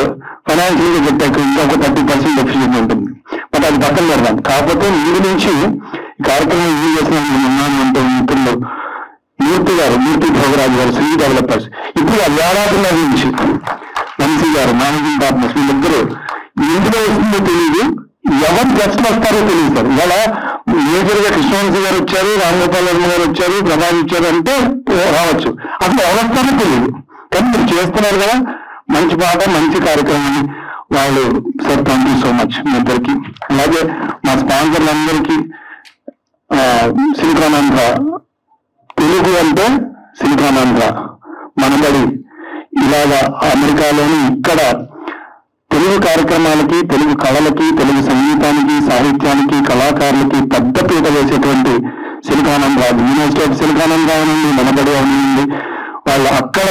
ఫైనాన్షియల్ గా చెప్పాక ఇంకొక 30% డెఫిసిట్ ఉంటుంది. బట్ అది పక్కన పెడదాం. కాకపోతే ముందు నుంచి ఈ కార్యక్రమం ఏం చేసిన ఉన్నాను అంటే మిత్రులు మూర్తి గారు, మూర్తి భోగరాజు గారు, శ్రీ డెవలపర్స్, ఇప్పుడు ఏడాదిన్నర నుంచి వంశీ గారు, మేనేజింగ్ పార్ట్నర్స్, వీళ్ళిద్దరూ ఎందులో వస్తుందో తెలియదు, ఎవరు గెస్ట్లు వస్తారో తెలియదు సార్. ఇవాళ మేజర్ గా కృష్ణవంశీ గారు వచ్చారు, రామగోపాల్ వర్మ గారు వచ్చారు, ప్రభాస్ వచ్చారు అంటే రావచ్చు, అసలు ఎవరు వస్తారో తెలియదు. కానీ మీరు చేస్తున్నారు కదా మంచి పాట, మంచి కార్యక్రమం. వాళ్ళు sir thank you so much మీ ఇద్దరికి. అలాగే మా స్పాన్సర్లందరికీ సిలికానాంధ్ర, తెలుగు అంటే సిలికానాంధ్ర, మనబడి, ఇలాగా అమెరికాలోని ఇక్కడ తెలుగు కార్యక్రమాలకి, తెలుగు కళలకి, తెలుగు సంగీతానికి, సాహిత్యానికి, కళాకారులకి పెద్ద పీట వేసేటువంటి సిలికానాంధ్ర, యూనివర్సిటీ ఆఫ్ సిలికానాంధ్ర అవనండి, మనబడి అవనండి, వాళ్ళు అక్కడ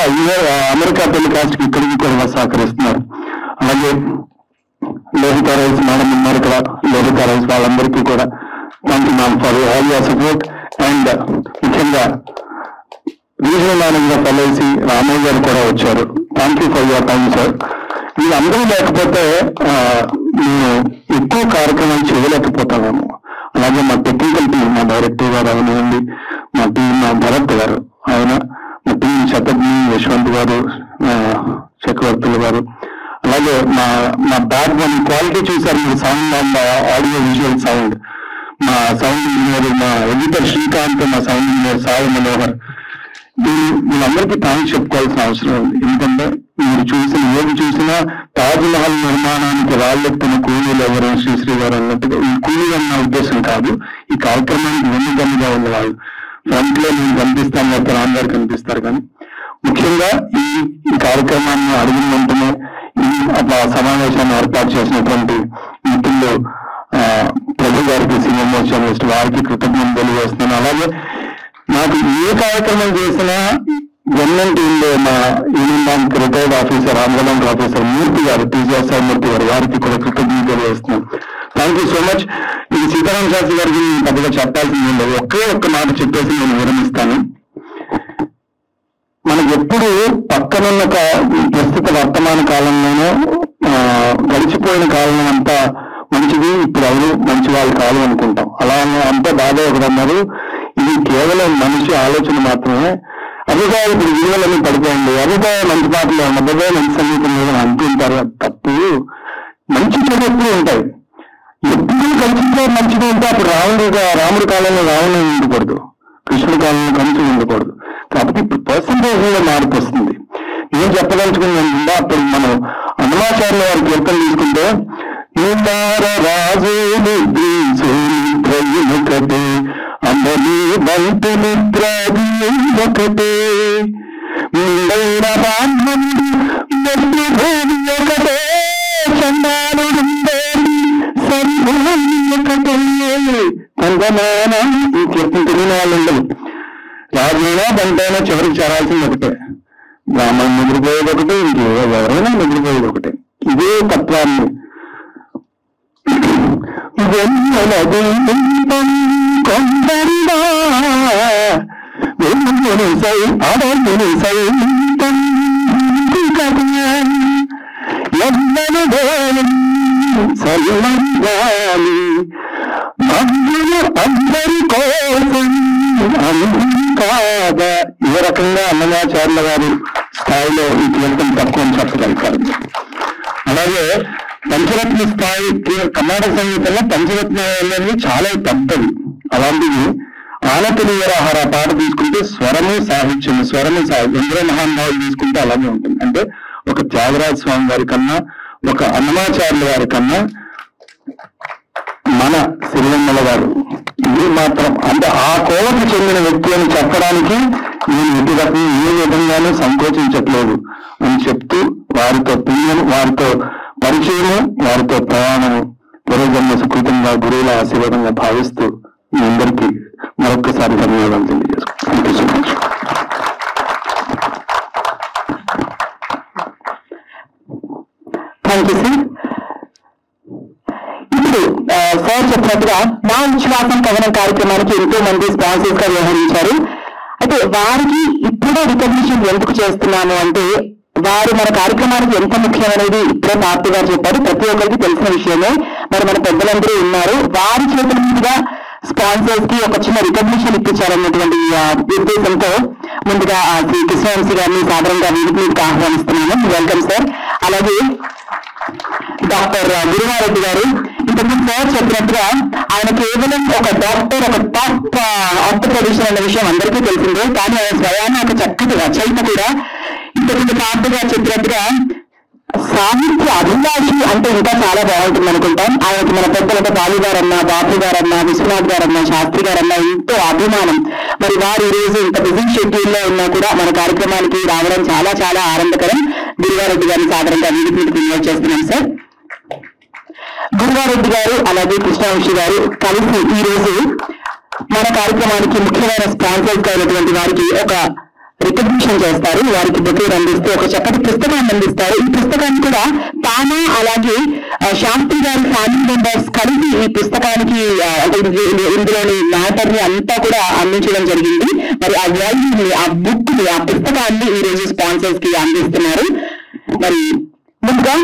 అమెరికా టెలికాస్ట్ కి ఇక్కడికి కూడా సహకరిస్తున్నారు. అలాగే లోహిత రైస్ మేడం ఉన్నారు ఇక్కడ, లోహిత రైస్ వాళ్ళందరికీ కూడా thank you ma'am for all your support. And ముఖ్యంగా regional manager of LIC Ramayya garu కూడా వచ్చారు. Thank you for your time sir. వీళ్ళందరూ లేకపోతే నేను ఎక్కువ కార్యక్రమాలు చేయలేకపోతాము. అలాగే మా టెక్నికల్ టీం, మా డైరెక్టర్ గారు అవనివ్వండి, మా టీం, మా భరత్ గారు, ఆయన మా టీం శతజ్ఞి, యశ్వంత్ గారు, చక్రవర్తులు గారు, అలాగే మా బ్యాక్ వన్ క్వాలిటీ చూసారు మీరు, sound and audio visual sound, మా సౌండ్ ఇంజనీర్, మా ఎడిటర్ శ్రీకాంత్, మా సౌండ్ ఇంజనీర్ సాయి మనోహర్, వీళ్ళందరికీ థ్యాంక్స్ చెప్పుకోవాల్సిన అవసరం ఉంది. ఎందుకంటే మీరు ఏది చూసినా తాజ్ మహల్ నిర్మాణానికి వాళ్ళెత్తిన కూలీలు ఎవరు, శ్రీశ్రీ గారు అన్నట్టుగా ఈ కూలీలు అన్న ఉద్దేశం కాదు. ఈ కార్యక్రమానికి వెన్నుదన్నుగా ఉన్న వాళ్ళు ఫ్రంట్ లో నేను కనిపిస్తాను, లేకపోతే రామ్ గారు కనిపిస్తారు. కానీ ముఖ్యంగా ఈ కార్యక్రమాన్ని అడిగిన వెంటనే ఈ సమావేశాన్ని ఏర్పాటు చేసినటువంటి మిత్రులు ప్రభు గారికి, సీనియర్ మోస్ట్ జర్నలిస్ట్ వారికి కృతజ్ఞతలు తెలియజేస్తున్నాను. అలాగే నాకు ఏ కార్యక్రమం చేసినా గవర్నమెంట్ ఉండే మా union bank retired officer, Andhra Bank officer Murthy garu, TGSR Murthy garu, వారికి కూడా కృతజ్ఞతలు తెలియజేస్తున్నాను. Thank you so much. ఇది సీతారాం శాస్త్రి గారికి పెద్దగా చెప్పాల్సింది లేదు, ఒకే ఒక్క మాట చెప్పేసి నేను విరమిస్తాను. మనకు ఎప్పుడు పక్కనున్న ప్రస్తుత వర్తమాన కాలంలోనూ గడిచిపోయిన కాలం అంతా మంచిది, ఇప్పుడు ఎవరు మంచి వాళ్ళు కాదు అనుకుంటాం. అలా అంతా బాగా ఒకరు అన్నారు, ఇది కేవలం మనిషి ఆలోచన మాత్రమే. అభిప్రాయ ఇప్పుడు విలువలన్నీ పడిపోయింది, అభిప్రాయ మంచి పాటలు అభిప్రాయ మంచి సంగీతం మీద అంటుంటారు. తప్పు. మంచి చెడు ఎప్పుడు ఉంటాయి. ఎప్పుడు కలిసితో మంచిగా ఉంటే అప్పుడు రాముడి కాలంలో రావణం ఉండకూడదు, కృష్ణుడి కాలంలో కంచులు ఉండకూడదు. కాబట్టి ఇప్పుడు పర్సంటేజ్ లో మార్పు వస్తుంది. ఏం చెప్పదలుచుకుందా, అప్పుడు మనం అన్నమాచార్యుల వారి కీర్తన తీసుకుంటే రాజు ఒకటే అమలి బంటు మిత్రాది ఒకటే బ్రాహ్మణుడు ఒకటే చండాలుడు సరిభూమి ఒకటే కొందమానం. ఈ కీర్తన తెలియని వాళ్ళు ఉండదు. రాజైనా బంటైనా చివరికి చేరాల్సింది ఒకటే. బ్రాహ్మణుడు నిద్రపోయేది ఒకటే, ఎవరైనా నిద్రపోయేది ఒకటే. ఇదే తత్వాన్ని అందరి కోసం కాదా ఏ రకంగా అన్నమాచార్యుల గారి స్థాయిలో ఈ కీర్తన తక్కువ అని చెప్పగలుగుతారు. అలాగే పంచరత్న స్థాయి కర్ణాటక సంగీతంలో పంచరత్న అనేది చాలా పెద్దది. అలాంటివి ఆనతినియరాహార పాట తీసుకుంటే స్వరము సాహిత్యం ఎందరో మహానుభావులు తీసుకుంటే అలాగే ఉంటుంది. అంటే ఒక త్యాగరాజ స్వామి వారి కన్నా, ఒక అన్నమాచార్యుల వారి కన్నా మన సిరివెన్నెల గారు ఇది మాత్రం అంటే ఆ కోవకు చెందిన వ్యక్తి అని చెప్పడానికి నేను ఇటు రకం ఏ విధంగానూ సంకోచించట్లేదు అని చెప్తూ వారితో ప్రియం, వారితో పరిచయము, వారితో ప్రయాణము పూర్వజన్మ సుకృతంగా గురువుల ఆశీర్వాదంగా భావిస్తూ మీ అందరికీ మరొక్కసారి ధన్యవాదాలు తెలియజేసుకుంటాను. Thank you sir. ఇప్పుడు సార్ చెప్పినట్టుగా నా విశ్వాసం కథనం కార్యక్రమానికి ఎంతో మంది స్పాన్సర్స్ గా వ్యవహరించారు. అయితే వారికి ఇప్పుడే రికగ్నిషన్ ఎందుకు చేస్తున్నాము అంటే, వారు మన కార్యక్రమానికి ఎంత ముఖ్యమనేది ఇప్పుడే పార్టీ గారు చెప్పారు. ప్రతి ఒక్కరికి తెలిసిన విషయమే. మరి మన పెద్దలందరూ ఉన్నారు, వారి చేతుల మీదుగా స్పాన్సర్స్ కి ఒక చిన్న రికగ్నిషన్ ఇప్పించాలన్నటువంటి ఉద్దేశంతో ముందుగా శ్రీ కృష్ణవంశీ గారిని సాధారణంగా వేదిక మీదకి ఆహ్వానిస్తున్నాము. Welcome sir. అలాగే డాక్టర్ గురువారెడ్డి గారు, ఇంతకుముందు సార్ చెప్పినట్టుగా ఆయన కేవలం ఒక డాక్టర్, ఒక టాప్ ఆర్థోపెడిషన్ అనే విషయం అందరికీ తెలిసిందే. కానీ ఆయన స్వయాన్ని ఒక చక్కటి రచయిత కూడా. ఇంతకుముందు పార్టీ గారు చెప్పినట్టుగా సాహిత్య అభిలాషి అంటే ఇంకా చాలా బాగుంటుంది అనుకుంటాం. ఆయనకి మన పెద్దలతో బాలు గారన్నా, బాపు గారన్నా, విశ్వనాథ్ గారన్నా, శాస్త్రి గారన్నా ఎంతో అభిమానం. మరి వారు ఈ రోజు ఇంత బిజీ షెడ్యూల్ లో ఉన్నా కూడా మన కార్యక్రమానికి రావడం చాలా చాలా ఆనందకరం. గురువారెడ్డి గారిని సాధారణంగా వేదిక మీదకి ఇన్వైట్ చేస్తున్నాం సార్. గురువారెడ్డి గారు అలాగే కృష్ణవంశీ గారు కలిసి ఈ రోజు మన కార్యక్రమానికి ముఖ్యమైన స్పాన్సర్స్ అయినటువంటి వారికి ఒక రికగ్నిషన్ చేస్తారు. వారికి బొకేలు అందిస్తూ ఒక చక్కటి పుస్తకాన్ని అందిస్తారు. ఈ పుస్తకాన్ని కూడా తాను అలాగే శాస్త్రి గారి ఫ్యామిలీ మెంబర్స్ కలిసి ఈ పుస్తకానికి ఇందులోని మ్యాటర్ ని అంతా కూడా అందించడం జరిగింది. మరి ఆ వాల్యూని, ఆ బుక్ ని, ఆ పుస్తకాన్ని ఈ రోజు స్పాన్సర్స్ కి అందిస్తున్నారు. మరి ముందుగా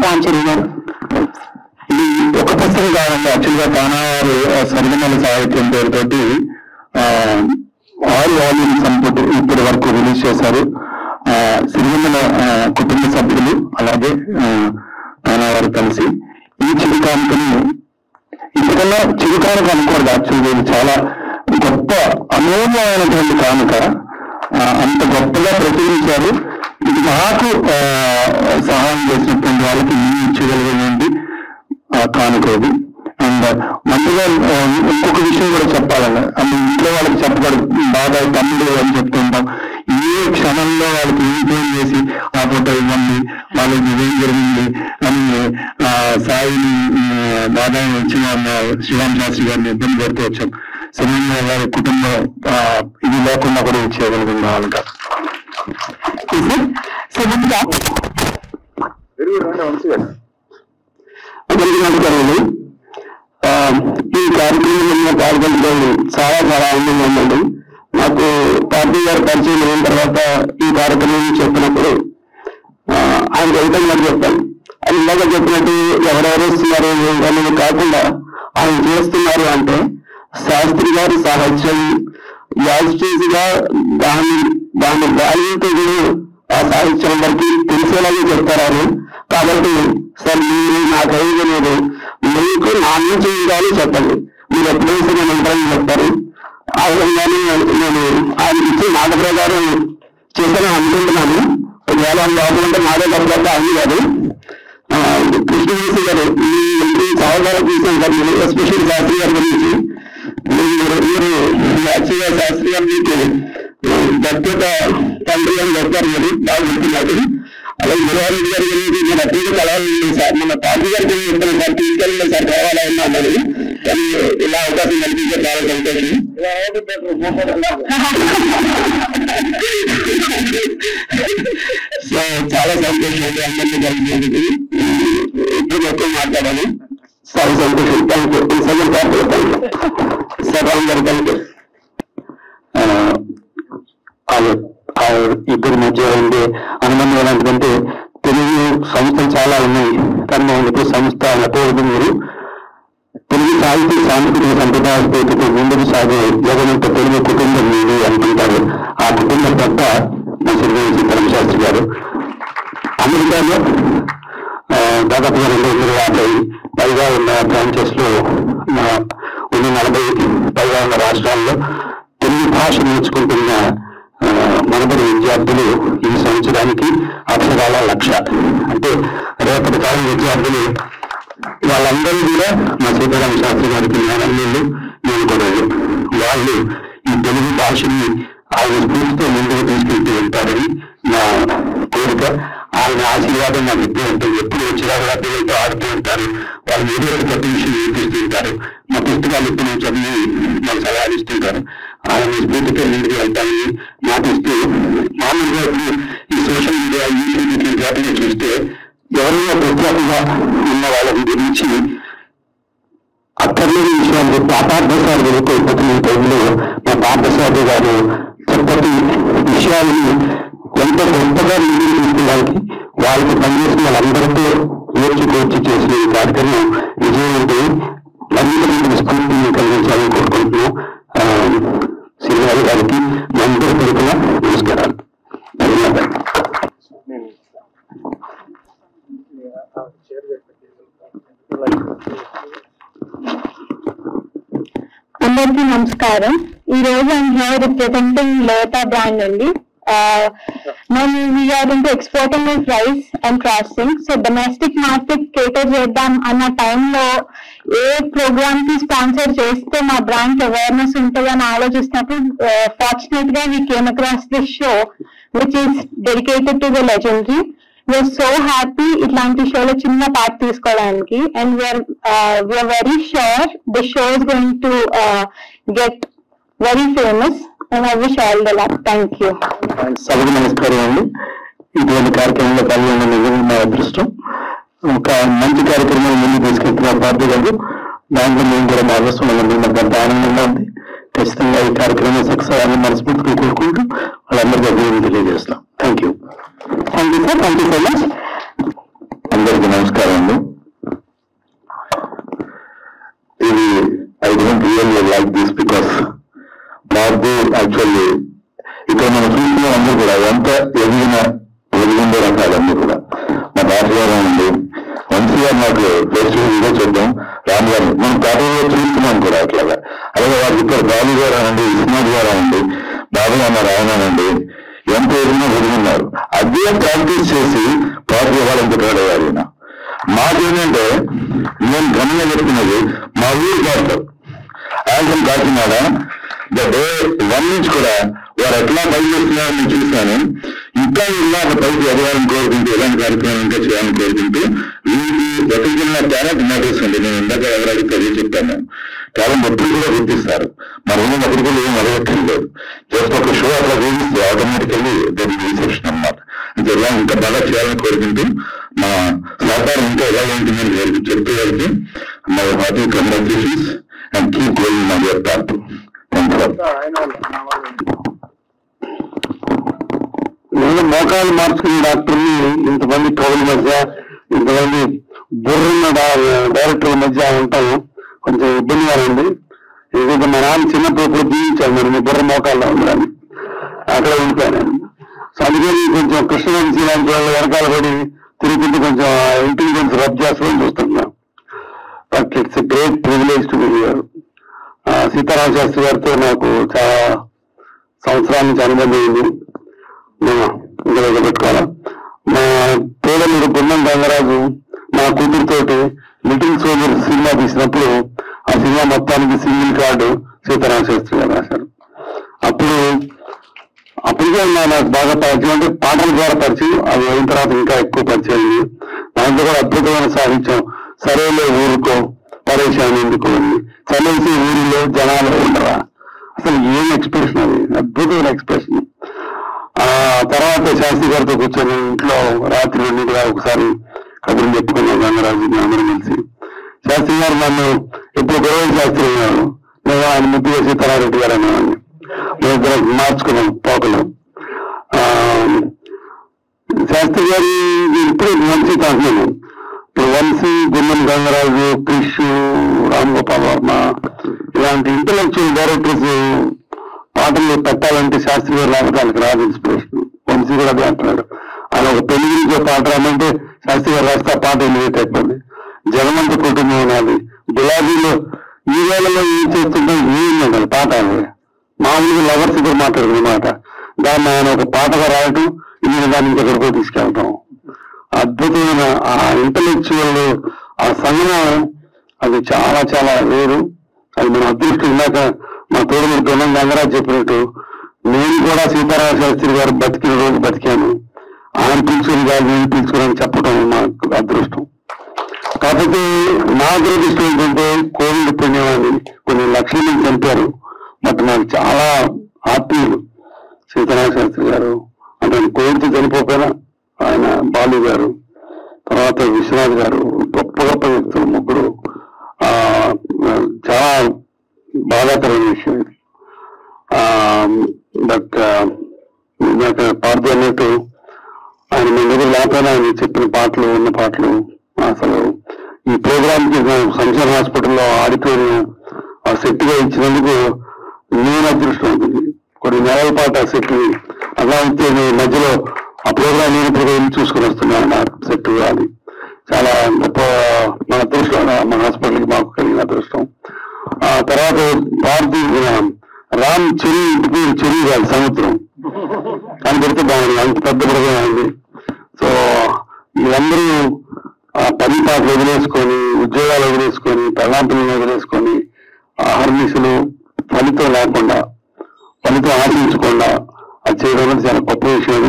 రామచరణ్ గారు ఇది ఒక పుస్తకం కాదండి. యాక్చువల్గా తానావారు సరిగమల సాహిత్యం పేరుతోటి 6 వాల్యూమ్ సంపుటి ఇప్పటి వరకు రిలీజ్ చేశారు. సిరిగమల కుటుంబ సభ్యులు అలాగే తానావారు కలిసి ఈ చిరుకానుకని ఇంతకన్నా చిరుకానుక అనుకోండి. యాక్చువల్గా ఇది చాలా గొప్ప అమూల్యమైనటువంటి కానుక. అంత గొప్పగా ప్రచురించారు. ఇది నాకు సహాయం చేసినటువంటి వాళ్ళకి నేను ఇచ్చగలిగినండి కానుకోది. అండ్ మంచిగా ఇంకొక విషయం కూడా చెప్పాలండి. అంటే ఇంట్లో వాళ్ళకి చెప్పకూడదు, బాగా తమ్ముడు అని చెప్తుంటాం. ఏ క్షణంలో వాళ్ళకి ఏం చేసి ఆ ఫోటో ఇవ్వండి, వాళ్ళకి ఇదేం జరిగింది అని సాయిని బాగా వచ్చిన శివాన్ శాస్త్రి గారిని ఇబ్బంది పెడుతూ వచ్చాం. సినిమా గారి కుటుంబం ఇది లేకుండా కూడా చేయగలుగుతుంది వాళ్ళకి. ఈ కార్యక్రమంలో పాల్గొనడం చాలా చాలా ఆనందంగా ఉందండి. నాకు పార్టీ గారు పరిచయం అయిన తర్వాత ఈ కార్యక్రమం చెప్పినప్పుడు ఆయన ఒకటే మాట చెప్పాను, అది ఇందాక చెప్పినట్టు ఎవరెవరు వస్తున్నారు అనేది కాకుండా ఆయన చేస్తున్నారు అంటే శాస్త్రి గారి సాహిత్యం యాజిటీగా దాని వాల్యూతో కూడా ఆ సాహిత్యం వరకు తెలిసేలాగే చెప్తారు. కాబట్టి సార్ మీరు నాకు ఐదు లేదు, మీకు నా నుంచి కానీ చెప్పండి, మీరు ఎప్పుడైతే నేను ఉంటారని చెప్తారు. ఆ విధంగానే నేను ఆయన ఇచ్చే మాట ప్రకారం చేశాను అనుకుంటున్నాను. ఒకవేళ లోపలంటే నాదే తప్ప అయింది కాదు. కృష్ణవేసి గారు మీ సహకార చూసాను సార్, మీరు ఎస్పెషల్ శాస్త్రి గారి గురించి మీరు యాక్చువల్గా శాస్త్రి గారు మీకు దత్తత తండ్రి అని చెప్తారు, మీరు బాగా చెప్తున్నారు. అలాగే గురువారెడ్డి గారి గురించి నేను అత్యంత కళాలు సార్, మన పార్టీ గారికి చెప్తాను సార్, తీసుకెళ్ళి సార్ కావాలా అన్నది. కానీ ఇలా అవకాశం కల్పించే చాలా సంతోషం. సో చాలా సంతోషం అండి అందరినీ కలిపేందుకు. ఇప్పుడు ఎక్కువ మాట్లాడాలి. చాలా సంతోషం. Thank you. Second thank you sir. Ram గారు థ్యాంక్ యూ. ఇద్దరి మధ్య ఉండే అనుబంధం ఎలాంటిదంటే తెలుగు సంస్థలు చాలా ఉన్నాయి, కానీ మేము ఎప్పుడు సంస్థ అనకూడదు. మీరు తెలుగు సాహిత్య సాంస్కృతిక సంప్రదాయ స్ఫూర్తితో ముందుకు సాగే జగనంత తెలుగు కుటుంబం మీది అనుకుంటారు. ఆ కుటుంబం తప్ప మా శ్రీ పరమశాస్త్రి గారు అమెరికాలో దాదాపుగా 250 పైగా ఉన్న బ్రాంచెస్ లో ఉన్న 40 పైగా ఉన్న రాష్ట్రాల్లో తెలుగు భాష నేర్చుకుంటున్న మనబడి విద్యార్థులు ఈ సంవత్సరానికి అక్షరాల 1,00,000. అంటే రేపటి కాలం విద్యార్థులు వాళ్ళందరూ కూడా మా సీతారామ శాస్త్రి గారికి జ్ఞానమూలు నేను కూడా వాళ్ళు ఈ తెలుగు భాషని ఆయన స్ఫూర్తితో ముందుకు తీసుకెళ్తూ ఉంటారని నా కోరిక. ఆయన ఆశీర్వాదం నాకు ఎప్పుడు ఉంటుంది. ఎప్పుడు వచ్చినా కూడా పిల్లలతో ఆడుతూ ఉంటారు, వాళ్ళు ఏదో ఒక కొత్త విషయం నేర్పిస్తూ ఉంటారు. మా పుస్తకాలు ఎప్పుడు చదివి మాకు సలహాలు ఇస్తుంటారు. ఆయన స్ఫూర్తితో ముందుకు వెళ్తానని మాటిస్తూ, మామూలుగా ఈ సోషల్ మీడియా యూట్యూబ్ వాటిని చూస్తే ఎవరైనా ప్రత్యేకంగా ఉన్న వాళ్ళ గురించి అక్కర్లేని విషయాలు చెప్పి పార్థసారి వెళ్ళిపోతున్న టైంలో మా పార్థసారి గారు చక్కటి విషయాలని ఎంతో గొప్పగా ముందుకు తీసుకోవడానికి వాళ్ళకి పనిచేసిన వాళ్ళందరితో ఏర్చి చేసిన ఈ కార్యక్రమం విజయవంతం మరింత మంది స్ఫూర్తిని కలిగించాలని కోరుకుంటున్నాం. శ్రీవారి గారికి అందరి తరపున నమస్కారాలు, ధన్యవాదాలు. అందరికీ నమస్కారం. ఈ రోజు I'm here representing Lota brand అండి. మేము we're into exporting of rice and processing. So domestic market cater చేద్దాం అన్న టైంలో ఏ ప్రోగ్రామ్ కి స్పాన్సర్ చేస్తే మా బ్రాండ్ అవేర్నెస్ ఉంటుందని ఆలోచిస్తున్నప్పుడు ఫార్చునేట్ గా we came across this show which is dedicated to the legendary. We're so happy ఇట్లాంటి షోలో చిన్న పార్ట్ తీసుకోవడానికి. And we're very sure the show is going to get very famous and I wish all the luck. Thank you. సభకు నమస్కారం అండి. ఇటువంటి కార్యక్రమంలో పాల్గొనడం నిజంగా మా అదృష్టం. ఒక మంచి కార్యక్రమం ముందు తీసుకెళ్తున్న పార్టీ గారు, దాంట్లో మేము కూడా భాగస్వామ్యం మాకు అంత ఆనందంగా ఉంది. ఖచ్చితంగా ఈ కార్యక్రమం సక్సెస్ అవ్వాలని మనస్ఫూర్తిగా కోరుకుంటూ వాళ్ళందరికీ అభివృద్ధి తెలియజేస్తాం. Thank you. Thank you sir. Thank you so much. అందరికీ నమస్కారం అండి. ఇది I don't really like this because మాకు యాక్చువల్లీ ఇక్కడ మనం చూసిన అందరూ కూడా ఎంత ఎదిగిండే రకాలన్నీ కూడా మా రాజుగారు అండి, వంశీ గారు నాకు ఫెస్టివల్ ఇదే చూద్దాం, రామ్ గారు మనం పేటలో చూస్తున్నాం కూడా అట్లాగా. అలాగే వారు ఇక్కడ బాలు గారు అనండి, ఇస్మాద్ గారు అనండి, బాబు అన్నారు ఆయనండి, ఎంత ఎదుగున్నారు. అదే ప్రాక్టీస్ చేసి పార్టీ ఇవ్వాలంటే తోడేయాలి. మాకేంటంటే నేను గమనం చెప్తున్నది మా ఊరు కాదు ఆల్బం కాకినాడ ద డే 1 నుంచి కూడా వారు ఎట్లా పని చేస్తున్నారని చూశాను. ఇంకా ఇలా పైకి ఎదగాలని కోరుకుంటూ ఎలాంటి కార్యక్రమం ఇంకా చేయాలని కోరుకుంటూ వీరికి వెతకిన టాలెంట్ మ్యాటర్స్ అండి. నేను ఇందాక ఎవరైతే అదే చెప్పాను, టాలెంట్ ఎప్పుడు కూడా గుర్తిస్తారు. మనం ఎప్పుడు కూడా ఏం అడగట్లేదు. జస్ట్ ఒక షో అట్లా చూపిస్తే ఆటోమేటికల్లీ దానికి రిసెప్షన్ అన్నమాట. ఇలా ఇంకా బాగా చేయాలని కోరుకుంటూ మా సహకారం ఇంకా ఎలా ఉంటుందని చెప్తూ వెళ్తే my hearty congratulations and keep going my your part. నేను మోకాలు మార్చుకున్న డాక్టర్ని ఇంతమంది కవుల మధ్య ఇంతమంది బుర్రున్న డైరెక్టర్ మధ్య ఉంటాం, కొంచెం ఇబ్బందిగా ఉంది. ఎందుకంటే మా నాన్న చిన్నప్పుడు ఎప్పుడు దీవించాను, మరి మీ బుర్ర మోకాల్లో ఉందని అక్కడ ఉండిపోయాను. సో అందుకని కొంచెం కృష్ణవంశీ లాంటి వాళ్ళు వెనకాల పడి తిరుగుతుంటే కొంచెం ఇంటెలిజెన్స్ రబ్ చేస్తామని చూస్తున్నాం. But it's a great privilege to be here. Sitarama Shastri గారితో నాకు చాలా సంవత్సరాల నుంచి అనుబంధం ఉంది. ఇంకా పెట్టుకోవాలా. మా తోడలుడు గుమ్మం గంగరాజు మా కూతురుతోటి లిటిల్ సోల్జర్ సినిమా తీసినప్పుడు ఆ సినిమా మొత్తానికి సింగిల్ కార్డు సీతారామ శాస్త్రి గారు రాశారు. అప్పటికే నాకు బాగా పరిచయం, అంటే పాటల ద్వారా పరిచయం, అవి అయిన తర్వాత ఇంకా ఎక్కువ పరిచయం. దాంట్లో కూడా అద్భుతమైన సాహిత్యం. సరేలే ఊరుకో పరేషాన్ ఎందుకు అని, చలేసి ఊరిలో జనాలు ఉండరా, అసలు ఏం ఎక్స్ప్రెషన్, అది అద్భుతమైన ఎక్స్ప్రెషన్. ఆ తర్వాత శాస్త్రి గారితో కూర్చొని ఇంట్లో రాత్రి 2 ఒకసారి కబుర్లు చెప్పుకున్నాం గంగరాజు అందరం కలిసి. శాస్త్రి గారు నన్ను ఎప్పుడు గొడవ శాస్త్రి ఉన్నారు, నేను ఆయన ముద్దుగా సీతారారెడ్డి గారు అనేవాడిని. మేము ఇద్దరం మార్చుకున్నాం పోకలు. శాస్త్రి గారి ఇప్పుడు వంశీ కాకున్నాను. ఇప్పుడు వంశీ, గుమ్మం గంగరాజు, క్రిష్, రామ్ గోపాల్ వర్మ ఇలాంటి ఇంటలెక్చువల్ డైరెక్టర్స్ పాటలు పెట్టాలంటే శాస్త్రి గారు లేకపోతే వాళ్ళకి రాదు ఇన్స్పిరేషన్. వంశీ కూడా అదే అంటున్నాడు. ఆయన ఒక పెళ్లి గురించి పాట రామంటే శాస్త్రి గారు రాస్తే పాట ఎలివేట్ అయిపోయింది. జగమంత కుటుంబం ఉన్నది, గులాబీలో ఈ వేళలో ఏం చేస్తుంటే ఏం పాట మామూలుగా లవర్స్ దగ్గర మాట్లాడుకునే మాట, దాన్ని ఆయన ఒక పాటగా రాయటం, ఈయన దాన్ని ఇంకెక్కడికో తీసుకెళ్ళటం. అద్భుతమైన ఆ ఇంటలెక్చువల్ ఆ సంగమం అది చాలా చాలా వేరు. అది మన అదృష్టం. ఇందాక మా తోడు గుణం గంగరాజు చెప్పినట్టు నేను కూడా సీతారామ శాస్త్రి గారు బతికిన రోజు బతికాను. ఆయన పిలుచుకుని కాదు నేను పిలుచుకుని చెప్పడం మాకు అదృష్టం. కాకపోతే నా దురదృష్టం ఏంటంటే కోవిడ్ పుణ్యమని కొన్ని లక్షల మంది చనిపోయారు. బట్ నాకు చాలా ఆత్మీయులు సీతారామ శాస్త్రి గారు. అంటే కోవిడ్తో చనిపోకపోయినా ఆయన బాలు గారు, తర్వాత విశ్వనాథ్ గారు, గొప్ప గొప్ప వ్యక్తులు ముగ్గురు. చాలా బాధాకరమైన విషయం ఇది. బట్ ఇందాక పార్థు అన్నట్టు ఆయన మీ దగ్గర లేకపోయినా ఆయన చెప్పిన పాటలు ఉన్న పాటలు అసలు ఈ ప్రోగ్రామ్ కి సంక్షేమ హాస్పిటల్లో ఆడిటోరియం ఆ సెట్ గా ఇచ్చినందుకు నేను అదృష్టం అవుతుంది. కొన్ని నెలల పాటు ఆ సెట్ అలా అయితే మధ్యలో ఆ ప్రోగ్రామ్ నేను వెళ్ళి చూసుకుని వస్తున్నాను. ఆ సెట్ అది చాలా గొప్ప మన అదృష్టం, మన హాస్పిటల్కి మాకు కలిగిన అదృష్టం. ఆ తర్వాత రామ్ చెరువు కాదు సముద్రం అని పెడితే బాగుంది, అంత పెద్ద ప్రజలు అయింది. సో వీళ్ళందరూ ఆ పని పాటలు వదిలేసుకొని, ఉద్యోగాలు వదిలేసుకొని, ప్రలాంతులను వదిలేసుకొని, ఆహర్నిశలు ఫలితం లేకుండా, ఫలితం ఆశించకుండా అది చేయడం అనేది చాలా గొప్ప విషయం.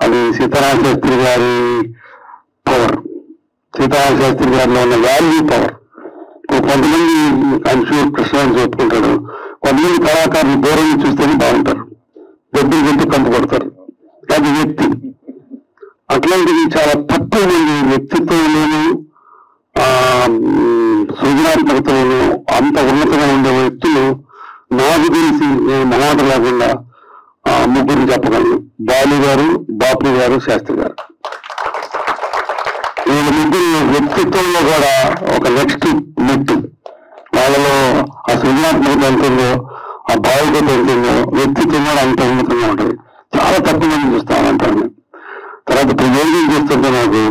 అది సీతారామ శాస్త్రి గారి పవర్, సీతారామ శాస్త్రి గారిలో ఉన్న వాల్యూ పవర్. కొంతమంది షూర్ కృష్ణ అని చెప్పుకుంటాడు, కొంతమంది కళాకారులు దూరం చూస్తేనే బాగుంటారు, దెబ్బలు గంటూ కంపు కొడతారు. అది వ్యక్తి. అట్లాంటిది చాలా తక్కువ మంది వ్యక్తిత్వంలోనూ సృజనాత్మకతలోనూ అంత ఉన్నతంగా ఉండే వ్యక్తులు నాకు తెలిసి నేను మాట లేకుండా ముగ్గురిని చెప్పగలను. బాలు గారు, బాపు గారు, శాస్త్రి గారు. వీళ్ళ ముగ్గురు వ్యక్తిత్వంలో కూడా ఒక నెక్స్ట్ మెట్టు. వాళ్ళలో ఆ సృజనాత్మకత ఎంతుందో, ఆ భావికత ఎంతుందో, వ్యక్తిత్వం కూడా అంత ఉన్నతంగా ఉంటుంది. చాలా తక్కువ మంది చూస్తామంటాను. తర్వాత ప్రయోజనం చేస్తుంటే నాకు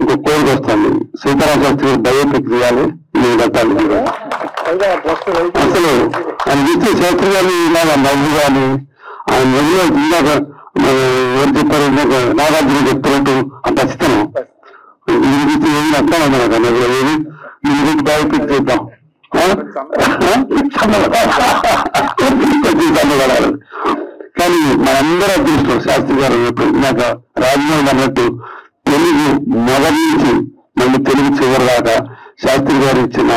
ఇంకో కోరిక వస్తుంది, సీతారామ శాస్త్రి బయోపిక్ చేయాలి, నేను కట్టాలి. అసలు ఆయన చూస్తే శాస్త్రి గారిని ఇలాగా నవ్వు కానీ ఆయన నవ్వులో ఇందాక ఎవరు చెప్పారు, నాగార్జున చెప్తున్నట్టు ఆ ఖచ్చితనం ఇది చూస్తే ఏమి అర్థం అన్నమాట. నవ్వులో ఏది ఇది బయోపిక్ చేద్దాం, సన్నబడాలి. కానీ మనందరూ అదృష్టం శాస్త్రి గారు అన్నట్టు, ఇందాక రాజమౌళి అన్నట్టు తెలుగు మొదటి నుంచి మళ్ళీ తెలుగు చివరి దాకా శాస్త్రి గారు ఇచ్చిన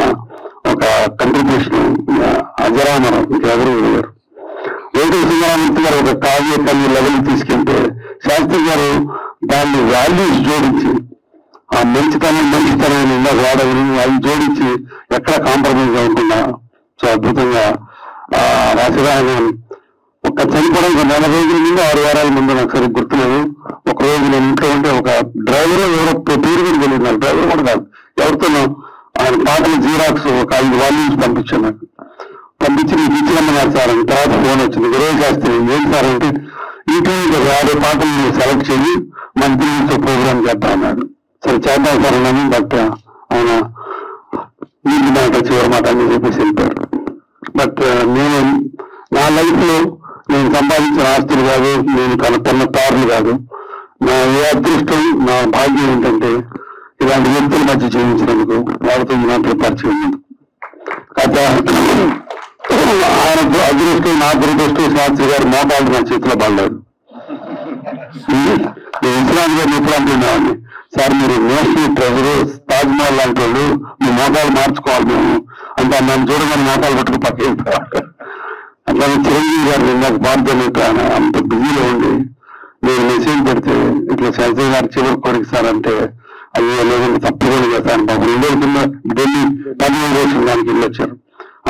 ఒక కంట్రిబ్యూషన్ అజరామరం ఇంకెవరు లేరు. వెంకట సింగరామూర్తి గారు ఒక కావ్య కవి లెవెల్ తీసుకెళ్తే శాస్త్రి గారు దాన్ని వాల్యూస్ జోడించి, ఆ మంచితనం ఇందాక వాడని అవి జోడించి ఎక్కడ కాంప్రమైజ్ అవ్వకుండా సో అద్భుతంగా రాసిరాయన ఒక చనిపోవడానికి 4 రోజుల ముందు 6 వారాల ముందు నాకు సరిగ్గా గుర్తులేదు. ఒక రోజు నేను ఇంట్లో ఉంటే ఒక డ్రైవర్ ఎవరో పేరు కూడా తెలియదు, నాకు డ్రైవర్ కూడా కాదు, ఎవరితోనో ఆయన పాటలు జీరాక్స్ ఒక 5 వాల్యూమ్స్ పంపించాను. నాకు పంపించి నీకు ఇచ్చినమ్మన్నారు సార్ అని. తర్వాత ఫోన్ వచ్చింది, విరోధ శాస్త్రి ఏం సార్ అంటే ఇంట్లో 50 పాటలు మీరు సెలెక్ట్ చేసి మంత్రి ప్రోగ్రామ్ చేద్దాం అన్నాడు. సరే చేద్దాం సార్ అన్నాను. బట్ ఆయన నీకు మాట చివరి మాట అని చెప్పేసి వెళ్ళిపోయారు. బట్ నేను నా లైఫ్ లో నేను సంపాదించిన ఆస్తులు కాదు, నేను కొన్న కార్లు కాదు, నా ఏ అదృష్టం నా భాగ్యం ఏంటంటే ఇలాంటి వ్యక్తుల మధ్య జీవించినందుకు, వాళ్ళతో ఇలాంటి పరిచయం ఉంది. ఆయన అదృష్టం నా దురదృష్టం శాస్త్రి గారు మోకాళ్ళు నా చేతిలో పడలేదు. ఇస్లాం గారు ఎప్పుడు అంటున్నామండి, సార్ మీరు నేషనల్ ట్రెజర్ తాజ్మహల్ లాంటి వాళ్ళు మీ మోకాలు మార్చుకోవాలి మేము అంటే నన్ను చూడమని మోకాలు పట్టుకు పక్కన. అట్లాగే చిరంజీవి గారు నాకు బాధ్యత అంత బిజీలో ఉండి నేను మెసేజ్ పెడితే ఇట్లా శాస్త్రి గారు చివరి కోరిక సార్ అంటే అయ్యో లేదంటే తప్పకుండా చేస్తాను బాబు. 2 కింద ఢిల్లీ 15 రోజులు దానికి వెళ్ళొచ్చారు.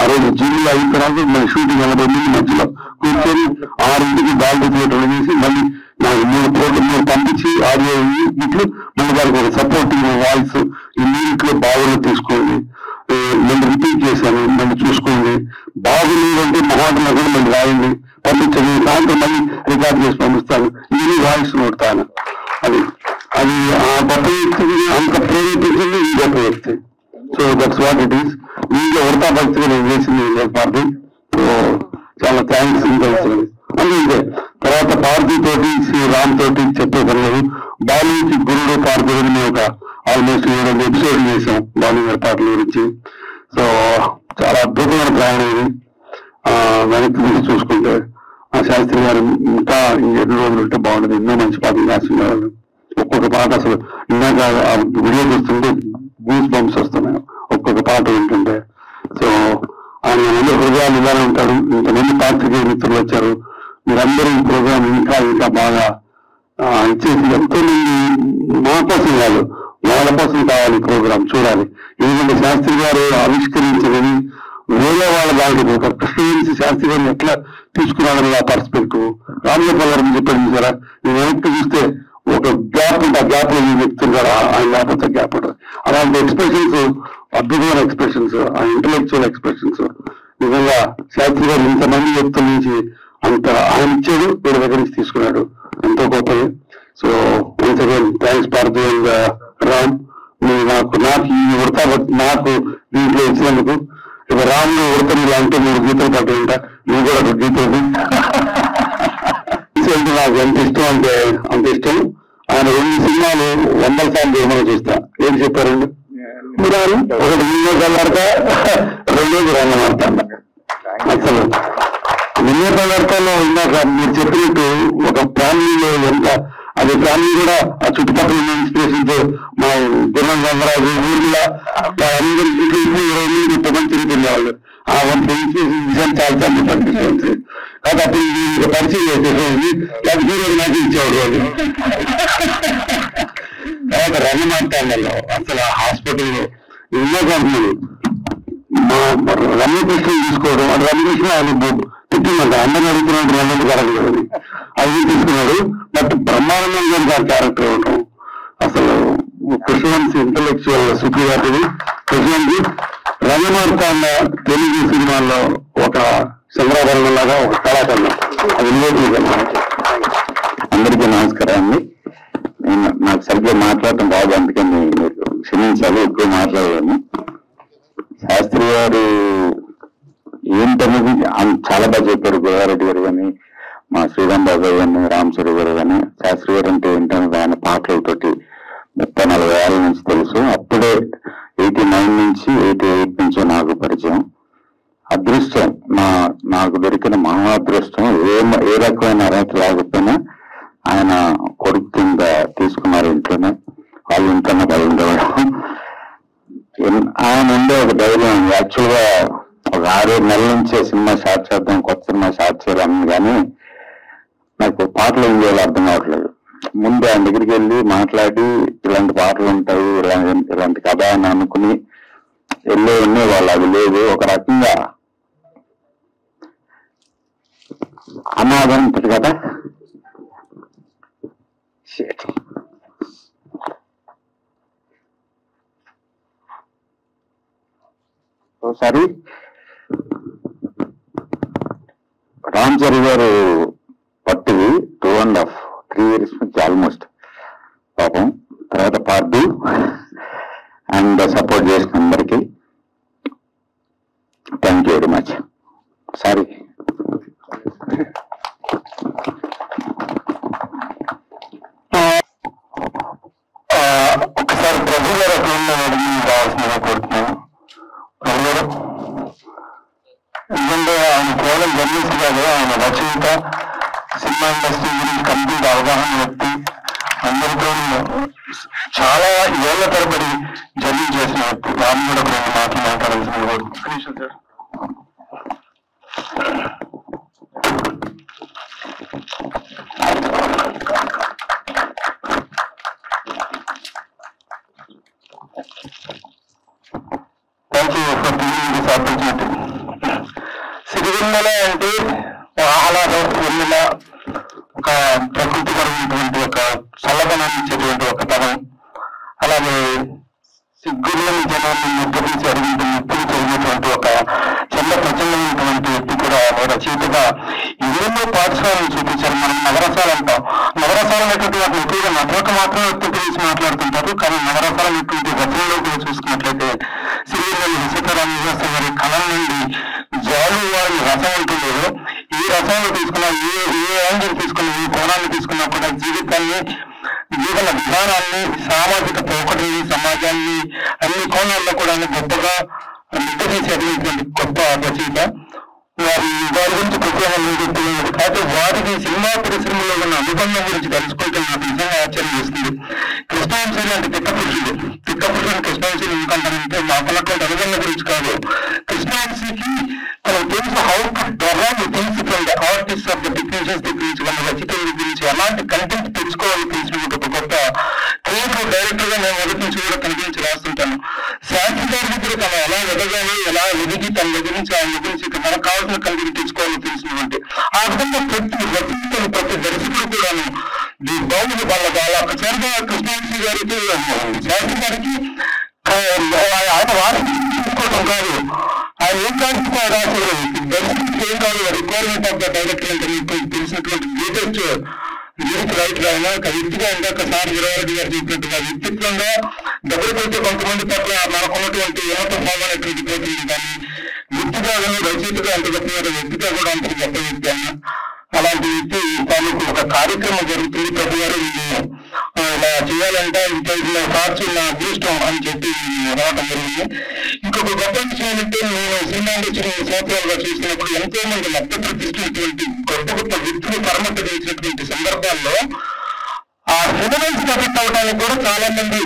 ఆ రోజు జిల్లా అయిన తర్వాత మన షూటింగ్ 80 మంది మధ్యలో కూర్చొని 6ంటికి బాల్డీ థియేటర్లు చేసి మళ్ళీ నాకు 3 కోట్లు పంపించి ఆడియో ఇట్లు మళ్ళీ దానికి ఒక సపోర్టింగ్ వాయిస్ ఈ మ్యూజిక్లో బాగులు తీసుకోండి, మళ్ళీ రిపీట్ చేశాను, మళ్ళీ చూసుకోండి, బాగుందంటే మహాటంలో కూడా మళ్ళీ రాయండి పంపించండి, సాయంత్రం మళ్ళీ రికార్డ్ చేసి పంపిస్తాను, ఇది వాయిస్ నోడతాను. అది అది ఆ గొప్ప వ్యక్తికి అంత ప్రేరేపించింది ఈ గొప్ప వ్యక్తి. So that's what it is. దీంట్లో ఉడతా భక్తిగా నేను చేసింది పార్టీ. సో చాలా థ్యాంక్స్ ఇంకా అందుకే. తర్వాత పార్టీ తోటి శ్రీ రామ్ తోటి చెప్పేసలేదు. బాలీకి గురుడు పార్టీ ఒక ఆల్మోస్ట్ 7 ఎపిసోడ్ చేసాం బాలీ గారి పాటల గురించి. సో చాలా అద్భుతమైన ప్రయాణం ఇది. వెనక్కి తీసి చూసుకుంటే ఆ శాస్త్రి గారు ఇంకా 7 రోజులు ఉంటే బాగుంటుంది, ఎన్నో మంచి పాటలు రాస్తున్నారు. ఒక్కొక్క పాట అసలు ఇందాక వీడియో చూస్తుంటే గూస్ బంప్స్ వస్తున్నాయి ఒక్కొక్క పాట వింటుంటే. సో ఆయన అందరూ హృదయాలు ఇలానే ఉంటాడు. ఇంతమంది పాత్రికేయ మిత్రులు వచ్చారు, మీరందరూ ఈ ప్రోగ్రామ్ ఇంకా ఇంకా బాగా ఇచ్చేసి ఎంతో మంది మా కోసం కాదు వాళ్ళ కోసం కావాలి ప్రోగ్రామ్ చూడాలి. ఎందుకంటే శాస్త్రి గారు ఆవిష్కరించినది వేరే వాళ్ళ దాంట్లో పోతారు. కృష్ణవంశీ శాస్త్రి గారిని ఎట్లా తీసుకురావడం ఆ పర్స్పెక్టివ్ రామగోపాల్ గారు చెప్పాడు చూసారా, నేను వెనక్కి చూస్తే ఒక గ్యాప్ ఉంటుంది, ఆ గ్యాప్ లో ఈ వ్యక్తులు కూడా ఆయన లేకపోతే గ్యాప్ ఉంటుంది. అలాంటి ఎక్స్ప్రెషన్స్, అద్భుతమైన ఎక్స్ప్రెషన్స్, ఆ ఇంటలెక్చువల్ ఎక్స్ప్రెషన్స్ నిజంగా శాస్త్రి గారు ఇంతమంది వ్యక్తుల నుంచి అంత ఆయన ఇచ్చాడు, వీడి దగ్గర నుంచి తీసుకున్నాడు, ఎంతో గొప్పది. So once again thanks Partha and Ram. నాకు ఈ ఉడతా నాకు దీంట్లో ఇచ్చినందుకు. ఇక రాముడు ఉడతని అంటే 3 గీతలు పట్టుంటా, నువ్వు కూడా ఒక గీత నాకు ఎంత ఇష్టం అంటే అంత ఇష్టం. ఆయన 2 సినిమాలు 100 సార్లు ఏమైనా చూస్తా. ఏం చెప్పారండి మీరు? ఒకటి నిన్నే కలర్తా, 2 రంగమాడతా. అసలు నిన్నే కలర్తాలో ఇందాక మీరు చెప్పినట్టు ఒక ఫ్యామిలీలో ఎంత అది ఫ్యామిలీ కూడా ఆ చుట్టుపక్కల ఇన్స్పిరేషన్ తో మా గుర్రం గంగరాజు ఊర్లో అందరూ 20 మంది తిరుగుతుండేవాళ్ళు. ఆ 1 ఇన్స్పిరేషన్ చాలా చాలా పనిపిస్తుంది. కాబట్టి అప్పుడు పరిచయం చేసేది అది హీరో నాకు ఇచ్చేవాడు వాళ్ళు. తర్వాత రంగమార్తాండలో అసలు హాస్పిటల్లో ఎన్నో కంపెనీలు మా రమ్యకృష్ణ తీసుకోవడం, అది రమ్యకృష్ణ ఆయన తిట్టిందంట, అందరినీ అడుగుతున్నాడు రమ్య కరెక్ట్ అది తీసుకున్నాడు. బట్ బ్రహ్మానందం గారి క్యారెక్టర్ ఉండడం అసలు కృష్ణవంశీ ఇంటలెక్చువల్ సుప్రియాటిది. కృష్ణవంశీ రంగమార్తాండ తెలుగు సినిమాల్లో ఒక చంద్రాభరణం లాగా ఒక కళాఖండం, అది అందరికీ నమస్కారం అండి. నాకు సరిగ్గా మాట్లాడటం బాగా, అందుకని మీరు క్షమించాలి, ఎక్కువ మాట్లాడాను. శాస్త్రి గారు ఏంటనేది చాలా బాగా చెప్పారు. గోదారెడ్డి గారు కానీ, మా శ్రీరామ్ బాబు కానీ, రామచూరి గారు కానీ. శాస్త్రి గారు అంటే ఏంటనేది ఆయన పాటలతోటి 30-40 ఏళ్ళ నుంచి తెలుసు. అప్పుడే 89 నుంచి 88 నుంచో నాకు పరిచయం. అదృష్టం నాకు దొరికిన మహా అదృష్టం. ఏ రకమైన అర్హత లేకపోయినా ఆయన కొడుకు కింద తీసుకున్నారు ఇంట్లోనే, వాళ్ళు ఇంట్లోనే పడి ఉండేవాడు. ఆయన ఉండే ఒక ధైర్యం. యాక్చువల్ గా ఒక 6-7 నెలల నుంచే సినిమా స్టార్ట్ చేద్దాం, కొత్త సినిమా స్టార్ట్ చేయాలని, కానీ నాకు పాటలు ఏం చేయాలో అర్థం కావట్లేదు. ముందు ఆయన దగ్గరికి వెళ్ళి మాట్లాడి ఇలాంటి పాటలు ఉంటాయి, ఇలాంటి కథ అని అనుకుని వెళ్ళే వాళ్ళు. అది లేదు. ఒక రకంగా అనాథం కదా. ఒకసారి రామ్ చరణ్ గారు పట్టు 2.5-3 years నుంచి ఆల్మోస్ట్ పాపం. తర్వాత పార్దు అండ్ సపోర్ట్ చేసిన అందరికీ thank you very much. Sorry ఒకసారి ప్రభు గారు రావాల్సిందిగా కోరుతున్నాను. ప్రభు గారు ఎందుకంటే ఆయన కేవలం జర్నలిస్ట్ కాదు, ఆయన రచయిత, సినిమా ఇండస్ట్రీ గురించి కంప్లీట్ అవగాహన వ్యక్తి, అందరితో చాలా ఏళ్ల తరబడి జర్నీ చేసిన వ్యక్తి. రామ్ కూడా కొన్ని మాటలు మాట్లాడాల్సింది కోరుతున్నాను. Thank you for giving this opportunity. Sirivennela అంటే ఆహ్లాదం, వెన్నెల, ఒక ప్రకృతిపరమైనటువంటి ఒక చల్లదనాన్ని ఇచ్చేటువంటి ఒక పదం. అలాగే సిగ్గులని జనాన్ని ముద్దరించి అడిగింది ముప్పులు జరిగేటువంటి ఒక చిన్న ప్రచండమైనటువంటి వ్యక్తి కూడా రచయితగా ఎన్నెన్నో పాఠశాలను చూపించారు. మనం నవరసాలు అంటాం. నవరసాలు అనేటువంటి వాటిని ఎక్కువగా నటనక మాత్రం వ్యక్తి గురించి మాట్లాడుతుంటారు. కానీ నవరసాలు అనేటువంటి రచనలో కూడా చూసుకున్నట్లయితే సిరివెన్నెల సీతారామశాస్త్రి గారి కళల నుండి జాలు వారి రసం ఉంటుందో, ఈ రసంలో తీసుకున్న ఏ యాంగిల్ తీసుకున్న, ఏ కోణాన్ని తీసుకున్నా కూడా జీవితాన్ని, జీవన విధానాన్ని, సామాజిక పోకటిని, సమాజాన్ని అన్ని కోణాల్లో కూడా గొప్పగా నిద్రచేసేటువంటి గొప్ప రచయిత. వారి గురించి ప్రత్యేకంగా తెలియదు. అయితే వారికి సినిమా పరిశ్రమలో ఉన్న అనుబంధం గురించి తెలుసుకుంటే నాకు నిజంగా ఆశ్చర్యం వేస్తుంది. కృష్ణవంశీ లాంటి తిక్కపురుషుడు కృష్ణవంశీ ఎందుకంటారంటే మాకున్నటువంటి అనుబంధం గురించి కాదు, కృష్ణవంశీకి తనకు తెలుసు how to develop things from the artist of the technicians గురించి, మన రచయితల గురించి ఎలాంటి కంటెంట్ తెచ్చుకోవాలి తెలిసినటువంటి ఒక గొప్ప క్రియేటివ్ డైరెక్టర్ గా నేను మొదటి నుంచి కూడా తన గురించి రాస్తుంటాను. శాస్త్రి గారి దగ్గర తను ఎలా ఎదగాలి, ఎలా ఎదిగి తన దగ్గర నుంచి ఆయన గురించి మనకు కావాల్సిన కంటెంట్ తెచ్చుకోవాలని తెలిసినటువంటి ఆ విధంగా ప్రతి రచయితలు, ప్రతి దర్శకుడు కూడాను బాగుంది వాళ్ళ ఒకసారిగా కృష్ణవంశీ గారికి శాస్త్రి గారికి ఆయన వారికి తీసుకోవడం కాదు, ఆయన ఏం కాదు రాశారు దర్శకుడికి ఏం కాదు, రిక్వైర్మెంట్ ఆఫ్ ద డైరెక్టర్ అంటే మీకు తెలిసినటువంటి గ్రేటెస్ట్ లిరిక్ రైటర్ ఆయన. ఒక వ్యక్తిగా ఇందాక సార్ వీరారెడ్డి గారు చెప్పినట్టుగా వ్యక్తిత్వంగా దగ్గరకు వచ్చే కొంతమంది పట్ల మనకున్నటువంటి ఉన్నత భావమైనటువంటి పోతుంది. కానీ వ్యక్తిగా రచయితగా అంత గొప్ప వ్యక్తిగా కూడా అంత గొప్ప వ్యక్తి ఆయన. అలాంటి వ్యక్తి తాలూకు ఒక కార్యక్రమం జరుగుతుంది. ప్రతి వారు ఇలా చేయాలంటే ఇలా సాక్షి నా అదృష్టం అని చెప్పి రావటం జరిగింది. ఇంకొక గొప్ప విషయం ఏంటంటే, నేను సినిమా ఇండస్ట్రీ సంవత్సరాలుగా చూసినప్పుడు ఎంతో మంది లబ్ధ ప్రతిష్ఠించినటువంటి గొప్ప గొప్ప వ్యక్తులు పరమతించినటువంటి సందర్భాల్లో ఆ ఫినరెన్స్ కనెక్ట్ అవడానికి కూడా చాలా మంది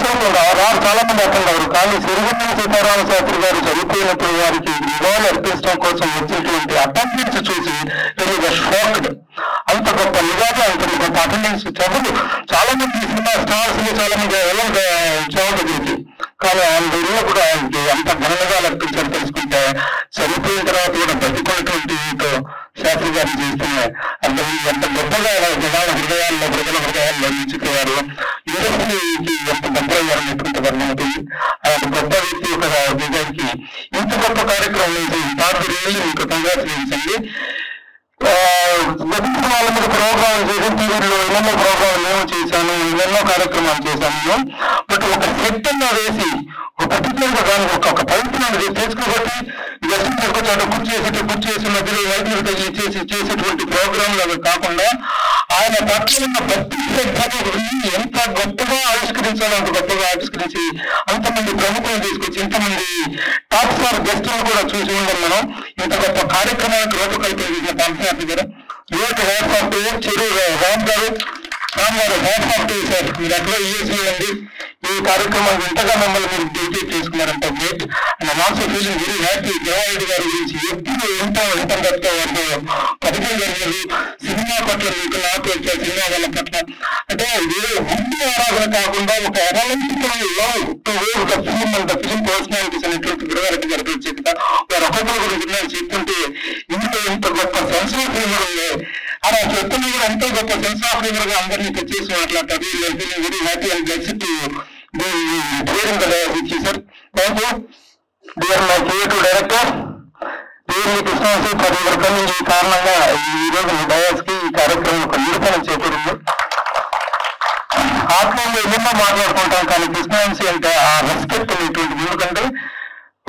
చాలా మంది అర్థం. కానీ సిరివెన్నెల సీతారామశాస్త్రి గారు చనిపోయినప్పుడు వారికి నివాళులు అర్పించడం కోసం వచ్చినటువంటి అటెండెన్స్ చూసి షాక్డ్. అంత గొప్ప నివాళులు, అంత గొప్ప అటెండెన్స్ చదువు చాలా మంది సినిమా స్టార్స్ చాలా మంది చూడగలిగింది. కానీ ఆయన ఊళ్ళో కూడా అంత ఘనంగా అర్పించారు. తెలుసుకుంటే చనిపోయిన తర్వాత కూడా బతికున్నటువంటి శాస్త్రి గారిని చేస్తున్నాయి. అంటే ఎంత గొప్పగా జనాల హృదయాల్లో ప్రజల హృదయాల్లో నిలిచిపోయారు. ఇండస్ట్రీకి ఎంత దగ్గరయ్యారనేటువంటి వర్ణమవుతుంది. ఆయన గొప్ప వ్యక్తి ఒక నిజానికి ఇంత గొప్ప కార్యక్రమం మీకు కంగ్రాచులేషన్స్ అండి. వాళ్ళ మీద ప్రోగ్రామ్ చేసి టీవీలో ఎన్నెన్నో ప్రోగ్రామ్ నేను చేశాను, ఎన్నెన్నో కార్యక్రమాలు చేశాను. బట్ ఒక సెట్టంగా వేసి ఒక పర్టికులర్ గా దానికి ఒక పవిత్రాన్ని తెచ్చుకోబట్టి జస్ట్ తీసుకొచ్చాడు కుర్చేసి మధ్యలో వైద్యులు చేసేటువంటి ప్రోగ్రామ్ లాగా కాకుండా ఆయన పట్ల ఉన్న భక్తి శ్రద్ధను ఎంత గొప్పగా ఆవిష్కరించాలో అంత గొప్పగా ఆవిష్కరించి అంతమంది ప్రముఖులను తీసుకొచ్చి ఇంతమంది టాప్ స్టార్ గెస్టులను కూడా చూసి ఉండాలి మనం. ఇంత గొప్ప కార్యక్రమానికి రూపకల్పన చేసిన పంపిణీ గారు హ్యాట్స్ ఆఫ్ చెరువు రామ్ గారు హ్యాట్స్ ఆఫ్ సార్. మీరు ఎక్కడో చేయండి ఈ కార్యక్రమాన్ని ఇంతగా మమ్మల్ని మీరు డెడికేట్ చేసుకున్నారంటే great. And also feeling very happy. Devareddy గారి గురించి ఎప్పుడు ఎంతో పథకం జరిగేది సినిమా పట్ల మీకు నాకు వచ్చే సినిమా వాళ్ళ పట్ల అంటే గుర్తు ఆరాధన కాకుండా ఒక analytical love towards the film and the film personalities అనేటువంటి దేవారెడ్డి గారి ప్రత్యేకత. వారు ఒక్కొక్కరు గురించి చెప్తుంటే ఇంత గొప్ప ఒక్కరిని కూడా ఎంతో గొప్ప సెన్స్ ఆఫ్ హ్యూమర్ గా అందరినీ ఇక్కడ చేసి మాట్లాడతారు. Very happy and gets to hearing the which sir. Thank you dear my creative director dearly Krishna Vamsi for your coming. ఈ కారణంగా ఈ రోజు డయాస్ కి ఈ కార్యక్రమం ఒక నిరూపణ చేకూరింది. ఆత్మీయంగా ఎన్నెన్నో మాట్లాడుకుంటాం, కానీ కృష్ణవంశీ అంటే ఆ రెస్పెక్ట్ అనేటువంటిది. ఎందుకంటే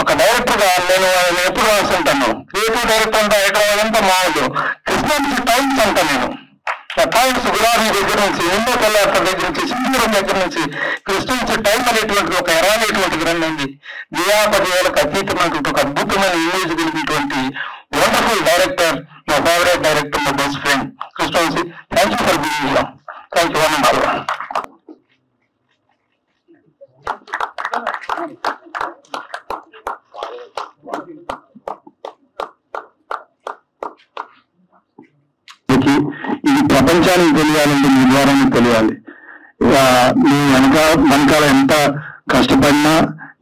ఒక డైరెక్టర్ గా నేను ఎప్పుడు రాస్తుంటాను, క్రియేటివ్ డైరెక్టర్ అంటే హైదరాబాద్ అంతా మామూలు. కృష్ణవంశీ టైమ్స్ అంటా నేను టైమ్స్ గులాబీ దగ్గర నుంచి, ఎన్నో కల్లాట దగ్గర నుంచి, సింధూరం దగ్గర నుంచి కృష్ణవంశీ టైం అనేటువంటిది ఒక ఎరానేటువంటి గ్రంథం ఉంది. జియాపదివేలకు అతీతమైనటువంటి ఒక అద్భుతమైన ఇమేజ్ కలిగినటువంటి వండర్ఫుల్ డైరెక్టర్, మా ఫేవరెట్ డైరెక్టర్, మా best friend Krishna Vamsi. Thank you for being here. Thank you one and all. ఇది ప్రపంచానికి తెలియాలంటే మీ ద్వారా తెలియాలి. మీ వెనకాల ఎంత కష్టపడినా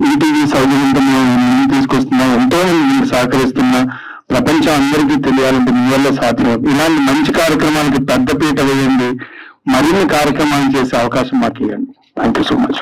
ఈటీవీ సౌజన్యంతో మేము తీసుకొస్తున్నా, ఎంతో మంది మీకు సహకరిస్తున్నా, ప్రపంచం అందరికీ తెలియాలంటే మీ వల్ల సాధ్యం. ఇలాంటి మంచి కార్యక్రమాలకి పెద్దపీట వేయండి, మరిన్ని కార్యక్రమాలు చేసే అవకాశం మాకు ఇవ్వండి. Thank you so much.